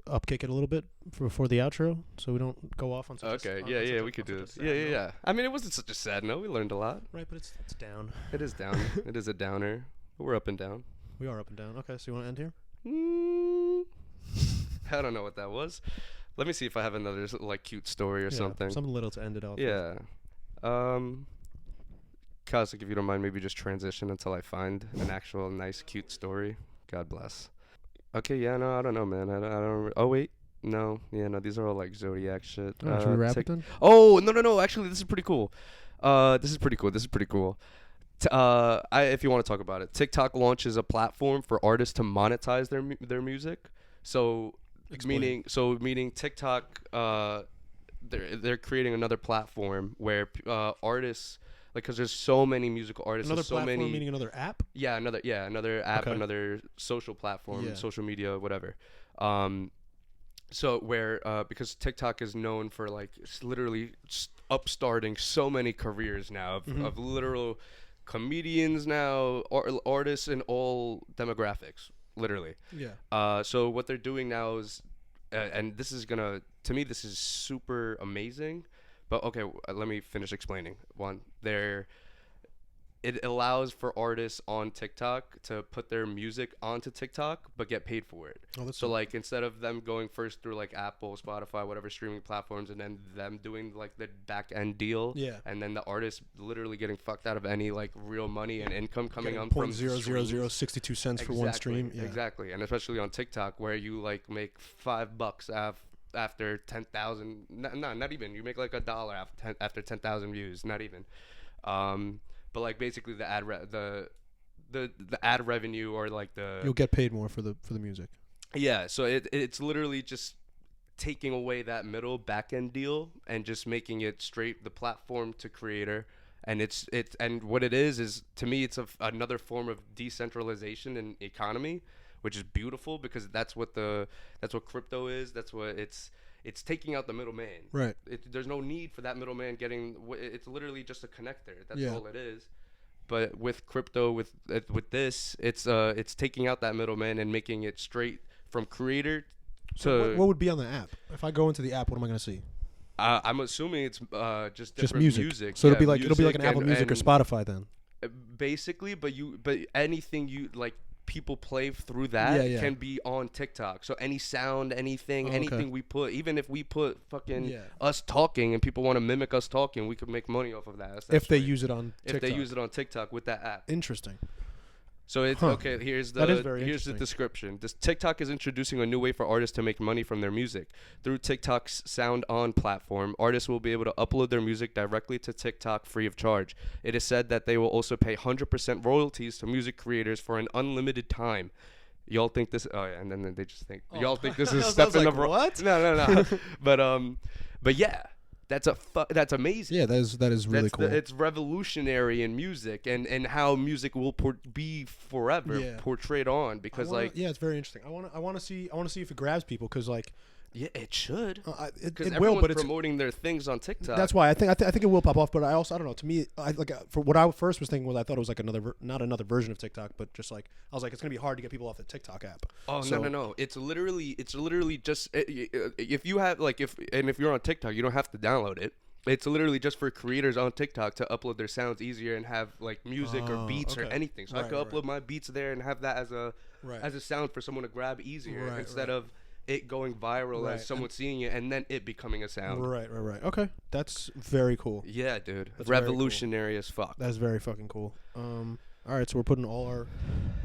upkick it a little bit before the outro, so we don't go off on such Okay. a, Yeah. We could do this. Yeah. I mean, it wasn't such a sad note. We learned a lot. Right, but it's down. It is down. It is a downer. But we're up and down. We are up and down. Okay, so you want to end here? I don't know what that was. Let me see if I have another like cute story or something. Something little to end it off. Yeah. Kosik, if you don't mind, maybe just transition until I find an actual nice, cute story. God bless. Okay, yeah, no, I don't know, man. I don't. Oh wait, no, yeah, no. These are all like zodiac shit. Should we wrap it then? Oh no. Actually, this is pretty cool. This is pretty cool. If you want to talk about it, TikTok launches a platform for artists to monetize their music. So Explain. meaning TikTok, they're creating another platform where artists like because there's so many musical artists, Another there's so platform many. meaning another app. Another app, Okay. another social platform, Yeah. social media, whatever. So where because TikTok is known for like literally upstarting so many careers now of literal comedians now, artists in all demographics, literally. Yeah. So what they're doing now is, and this is gonna, to me, this is super amazing. But okay, let me finish explaining. One, it allows for artists on TikTok to put their music onto TikTok but get paid for it. Oh, that's So like instead of them going first through like Apple, Spotify, whatever streaming platforms, and then them doing like the back end deal, Yeah. and then the artist literally getting fucked out of any like real money and income coming on point from zero zero streams. zero 62 cents for one stream. Yeah. Exactly, and especially on TikTok where you like make $5 after 10,000. No, not even. You make like $1 after 10,000 views. Not even. But like basically the the ad revenue or like You'll get paid more for the music. yeah. So it's literally just taking away that middle back end deal and just making it straight the platform to creator. And it's and what it is to me it's another form of decentralization in economy, which is beautiful because that's what crypto is. That's what it's taking out the middleman. Right. There's no need for that middleman getting. It's literally just a connector. That's Yeah. all it is. But with crypto, with this, it's taking out that middleman and making it straight from creator So to. what would be on the app? If I go into the app, what am I going to see? I'm assuming it's just different music. So it'll be like an Apple Music or and Spotify then. basically, but anything you like people play through that Yeah. can be on TikTok. So any sound, anything, Okay. anything we put, even if we put fucking Yeah. us talking and people want to mimic us talking, we could make money off of that. That's If they straight. use it on TikTok. If they use it on TikTok with that app. Interesting. So it's okay. Here's That is very here's the interesting. description. This TikTok is introducing a new way for artists to make money from their music through TikTok's Sound On platform. Artists will be able to upload their music directly to TikTok free of charge. It is said that they will also pay 100% royalties to music creators for an unlimited time. Y'all think this? Oh yeah, and then they just think y'all think this is I was stepping like, the what? No. but yeah, that's amazing. Yeah, that is really cool. It's revolutionary in music and how music will be forever Yeah. portrayed on because yeah, it's very interesting. I want to see if it grabs people because like yeah, it should it because will, everyone's but it's promoting their things on TikTok. that's why I think it will pop off. But I don't know. To me, for what I first was thinking was I thought it was like not another version of TikTok, but just like I was like it's gonna be hard to get people off the TikTok app. Oh So- no! It's literally just if you have if you're on TikTok, you don't have to download it. It's literally just for creators on TikTok to upload their sounds easier and have like music or beats or okay. anything. So I Right, could right. upload my beats there and have that as a Right. sound for someone to grab easier Right, instead right. of it going viral Right, as someone seeing it and then it becoming a sound. Right. Okay, that's very cool. Yeah, dude. That's very cool. Revolutionary as fuck. That's very fucking cool. All right, so we're putting all our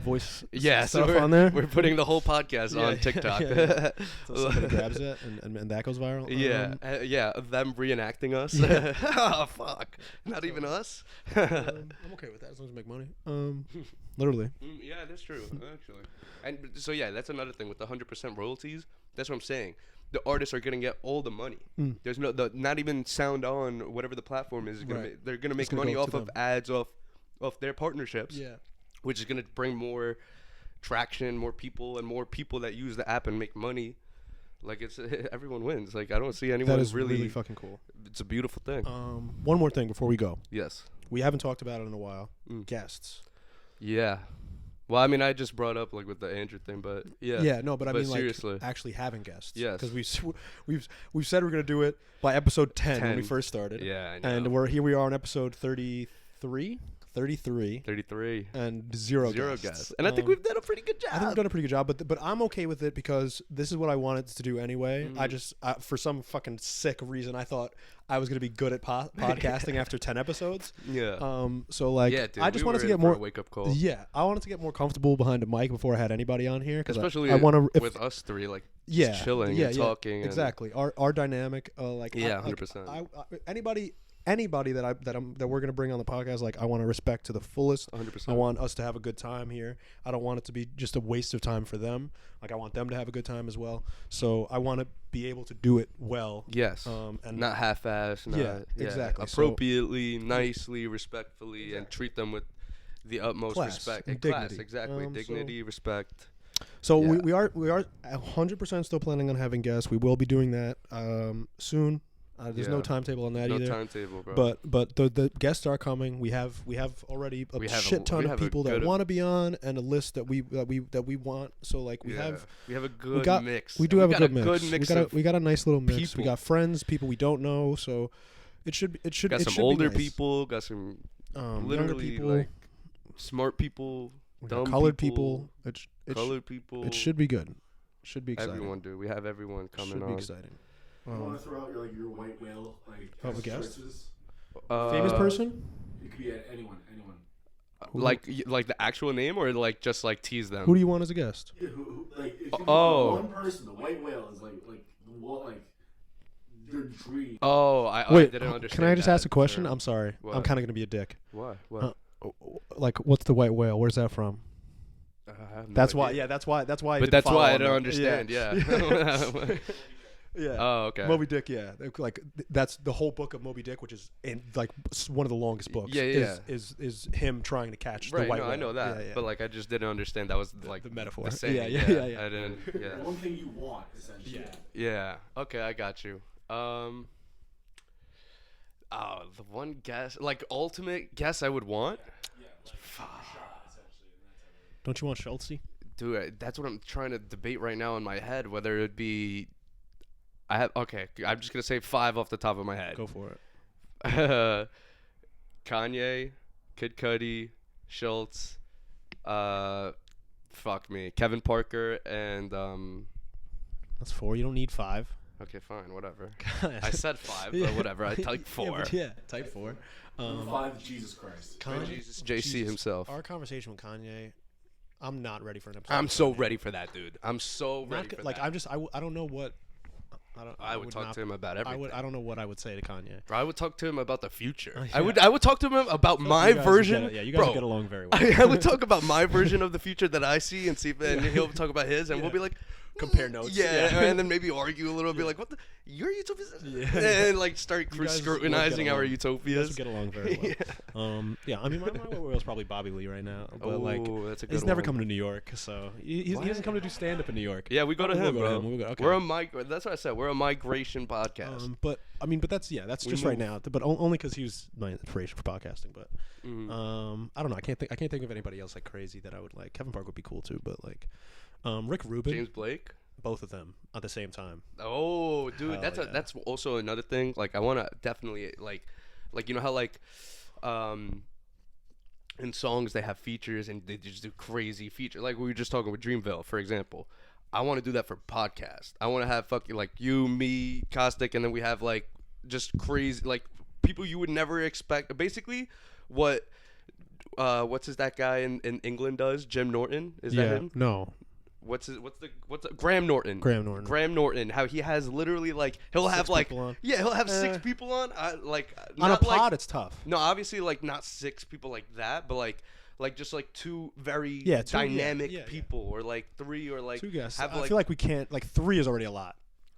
voice Yeah, so stuff we're, on there. we're putting the whole podcast Yeah, on yeah, TikTok. yeah. So somebody grabs it and that goes viral. Yeah, them reenacting us. Yeah. Oh, fuck. Not even us? I'm okay with that as long as we make money. Literally. Yeah, that's true, actually. And so, yeah, that's another thing with the 100% royalties. That's what I'm saying. The artists are going to get all the money. There's not even Sound On, whatever the platform is. Right. They're going to make gonna money go off to of them. ads, off their partnerships. Yeah. Which is going to bring more traction, more people that use the app and make money. Like it's everyone wins. Like I don't see anyone That is really fucking cool. It's a beautiful thing. One more thing before we go. Yes. We haven't talked about it in a while. Guests. Yeah. Well, I mean, I just brought up like with the Andrew thing, but yeah. Yeah, no, but I mean seriously. like actually having guests. Yes. Because we've said we're gonna do it by episode 10 when we 10. first started. Yeah, I know. And we are on episode 33, 33. and zero guests. guests. And I think we've done a pretty good job. I think we've done a pretty good job, but I'm okay with it because this is what I wanted to do anyway. I just for some fucking sick reason I thought I was gonna be good at podcasting after 10 episodes. Yeah. So like Yeah, dude, I just we wanted were to in get for more a wake-up call. Yeah, I wanted to get more comfortable behind a mic before I had anybody on here. Especially I want to with us three, like just yeah, chilling and talking. Exactly. Our dynamic, like Yeah, I- like, 100%. Anybody anybody that we're gonna bring on the podcast, like I want to respect to the fullest. 100%. I want us to have a good time here. I don't want it to be just a waste of time for them. Like I want them to have a good time as well. So I want to be able to do it well. Yes. And not half-assed. Exactly. Appropriately, nicely, respectfully, and treat them with the utmost Class respect and and class. dignity. Exactly. Dignity, respect. So Yeah. we are 100% still planning on having guests. We will be doing that soon. There's no timetable on that no either. No timetable, bro. But the guests are coming. We have already a shit ton of people that want to be on, and a list that we want. So like we have a good mix. We do have a good mix. We got a nice little mix. People. We got friends, people we don't know. So it should got some older people. Got some younger people, like smart people. Dumb colored people. Colored people. It should be good. Should be exciting. Everyone, dude. We have everyone coming on. Should be exciting. You want to throw out your white whale a guest? choices? Famous person? It could be anyone. Like the actual name, or like just like tease them. Who do you want as a guest? Yeah, it could be one person. The white whale is like your dream. Oh, Wait, I didn't understand. Can I just ask a question? Sure. I'm sorry. What? I'm kind of gonna be a dick. What? What? Like, what's the white whale? Where's that from? That's why. Yeah, that's why. That's why. But that's why I don't understand. Yeah. Yeah. Oh, okay. Moby Dick. Yeah, like that's the whole book of Moby Dick, which is like one of the longest books. Yeah. Is him trying to catch right, the white whale. I know that. Yeah. But like, I just didn't understand that was like the metaphor. The saying. Yeah. I didn't. Yeah. One thing you want, essentially. Yeah. Okay, I got you. The one guess, like ultimate guess I would want. Don't you want Schultze? Dude, that's what I'm trying to debate right now in my head. Whether it'd be, I'm just gonna say 5 off the top of my head. Go for it. Kanye, Kid Cudi, Schultz, Kevin Parker, and That's 4. You don't need 5. Okay, fine, whatever. I said 5, but whatever. I typed 4. Type 4. 5, Jesus Christ. Jesus, JC himself. Our conversation with Kanye, I'm not ready for an episode. I'm so ready for that, dude. I'm so ready for like, that. I don't know what. I would talk to him about everything. I don't know what I would say to Kanye. Bro, I would talk to him about the future. Yeah. I would talk to him about my version. You guys get along very well. I would talk about my version of the future that I see and see, and he'll talk about his, and we'll be like, compare notes. Yeah, and then maybe argue a little, be like, what the, your utopia? And like start scrutinizing our utopias. You guys get along very well. I mean, my world's probably Bobby Lee right now, but that's a good he's never one. come to New York, so he doesn't come to do stand up in New York. Yeah, we go to him, bro. Okay. That's what I said. We're a migration podcast. But that's just right now. But only because he was my inspiration for podcasting. But I don't know. I can't think of anybody else like crazy that I would like. Kevin Park would be cool too, but like Rick Rubin, James Blake. Both of them at the same time. Oh, dude, that's also another thing. Like, I want to definitely like you know how like in songs they have features and they just do crazy features. Like we were just talking with Dreamville, for example. I want to do that for podcast. I want to have fucking like you, me, Caustic, and then we have like just crazy like people you would never expect. Basically, what's that guy in England does? Jim Norton, is that him? No. What's Graham Norton? Graham Norton. How he has literally like he'll have 6 people on. On a pod, it's tough. No, obviously like not 6 people like that, but like just like 2 very dynamic people, or like 3, or like 2 guests. Have, I feel like we can't. Like 3 is already a lot.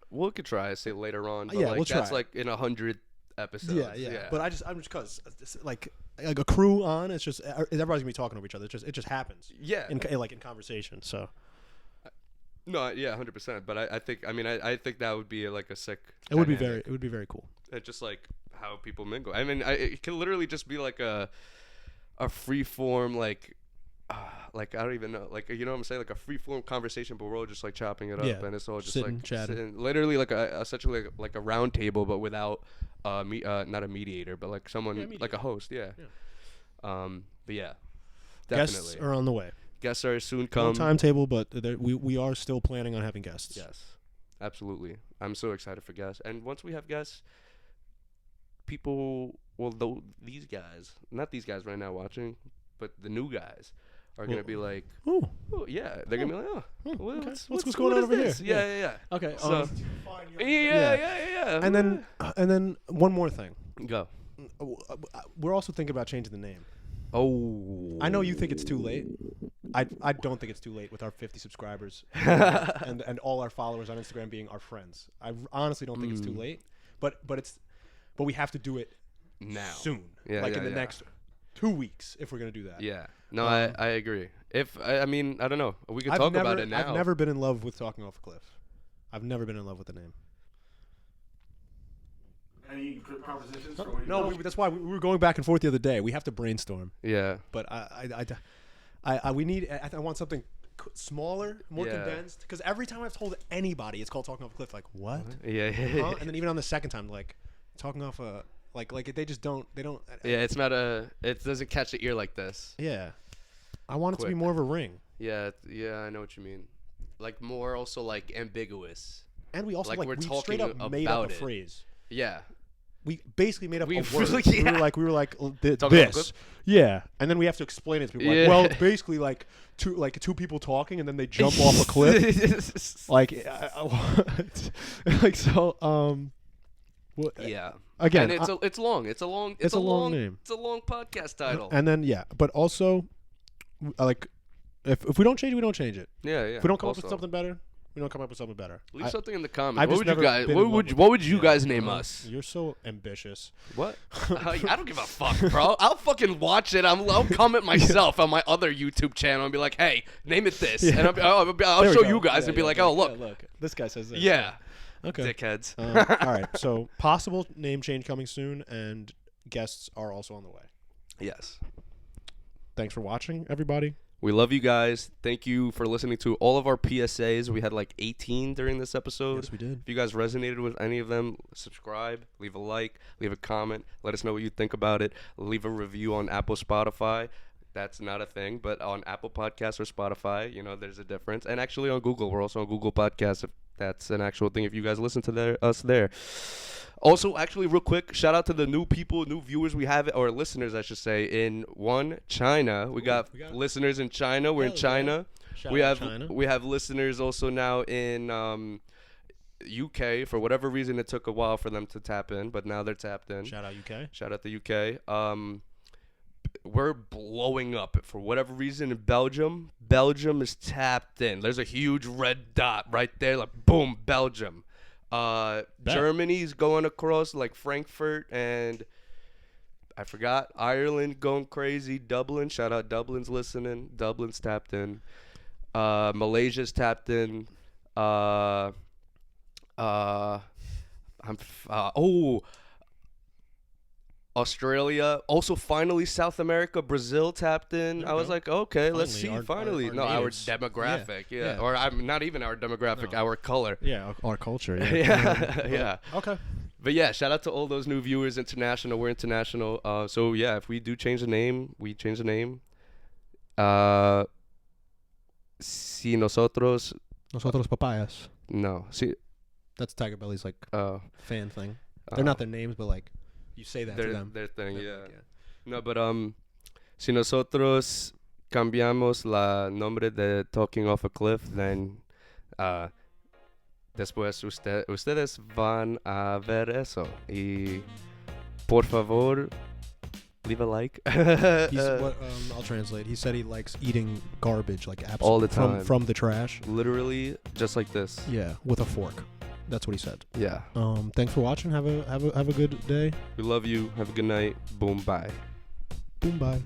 We could try say later on. But we'll try. That's like in 100 episodes. Yeah. But I'm just cause like a crew on. It's just everybody's gonna be talking over each other. It just happens. Yeah. In conversation. So. No, yeah, 100%. But I think that would be like a sick. It would be very cool. It's just like how people mingle. I mean, it can literally just be like a free form like I don't even know, like, you know what I'm saying, like a free form conversation, but we're all just like chopping it up, and it's all just sitting, like chatting. Literally like essentially like a round table, but without not a mediator, but like someone like a host. But yeah, definitely. Guests are on the way. Guests are soon come. No timetable, but we are still planning on having guests. Yes, absolutely. I'm so excited for guests. And once we have guests, people, these guys, not these guys right now watching, but the new guys are going to be like, oh, yeah. They're going to be like, what's going on over here? Yeah. Okay. So, yeah. And then one more thing. Go. we're also thinking about changing the name. Oh. I know you think it's too late. I don't think it's too late with our 50 subscribers and all our followers on Instagram being our friends. I honestly don't think it's too late. But we have to do it now soon. Yeah, in the next 2 weeks if we're gonna do that. Yeah. No, I agree. If I mean, I don't know. We can talk about it now. I've never been in love with Talking Off a Cliff. I've never been in love with the name. Any propositions? No, that's why we were going back and forth the other day. We have to brainstorm. Yeah. But we need. I want something smaller, more condensed. Because every time I've told anybody it's called Talking Off a Cliff, like what? Yeah. Huh? And then even on the second time, like talking off a like they just don't. They don't. Yeah, it's not a. It doesn't catch the ear like this. Yeah. I want it to be more of a ring. Yeah. Yeah. I know what you mean. Like more also like ambiguous. And we also like we straight up made up a phrase. Yeah. We basically made up a word. Yeah. We were like this. Yeah. And then we have to explain it to people. Like, well, it's basically like two people talking and then they jump off a cliff. Like so well, yeah. Again, and it's long. It's a long name. It's a long podcast title. And then but also like if we don't change it, we don't change it. Yeah. If we don't come up with something better, we don't come up with something better. Leave something in the comments. What would you guys name us? You're so ambitious. What? I don't give a fuck, bro. I'll fucking watch it. I'll comment myself on my other YouTube channel and be like, hey, name it this. And I'll show you guys and be like, oh, look. This guy says this. Yeah. Okay. Dickheads. All right. So possible name change coming soon, and guests are also on the way. Yes. Thanks for watching, everybody. We love you guys. Thank you for listening to all of our PSAs. We had like 18 during this episode. Yes, we did. If you guys resonated with any of them, subscribe, leave a like, leave a comment. Let us know what you think about it. Leave a review on Apple, Spotify. That's not a thing, but on Apple Podcasts or Spotify, there's a difference. And actually on Google. We're also on Google Podcasts if that's an actual thing, if you guys listen to us there. Also, actually, real quick, shout out to the new viewers we have, or listeners, I should say, in China. We got listeners in China. We're in China. We have listeners also now in UK. For whatever reason, it took a while for them to tap in, but now they're tapped in. Shout out UK. Shout out the UK. We're blowing up for whatever reason in Belgium. Belgium is tapped in. There's a huge red dot right there, like boom, Belgium. Germany's going across like Frankfurt, and I forgot Ireland going crazy. Dublin, shout out Dublin's listening. Dublin's tapped in. Malaysia's tapped in. Australia, also finally South America, Brazil tapped in. I was like, okay, let's see. Finally, our demographic, or I'm not even our demographic, our color. Yeah, our culture. Yeah. Okay. But yeah, shout out to all those new viewers, international. We're international. So yeah, if we do change the name, we change the name. Si nosotros papayas. No. Si. That's Tiger Belly's like fan thing. They're not their names, but like. You say that to them. Their thing, yeah. No, but si nosotros cambiamos la nombre de Talking Off a Cliff, then después ustedes van a ver eso. Y por favor, leave a like. I'll translate. He said he likes eating garbage, like all the time from the trash. Literally, just like this. Yeah, with a fork. That's what he said. Yeah. Thanks for watching. Have a good day. We love you. Have a good night. Boom. Bye. Boom. Bye.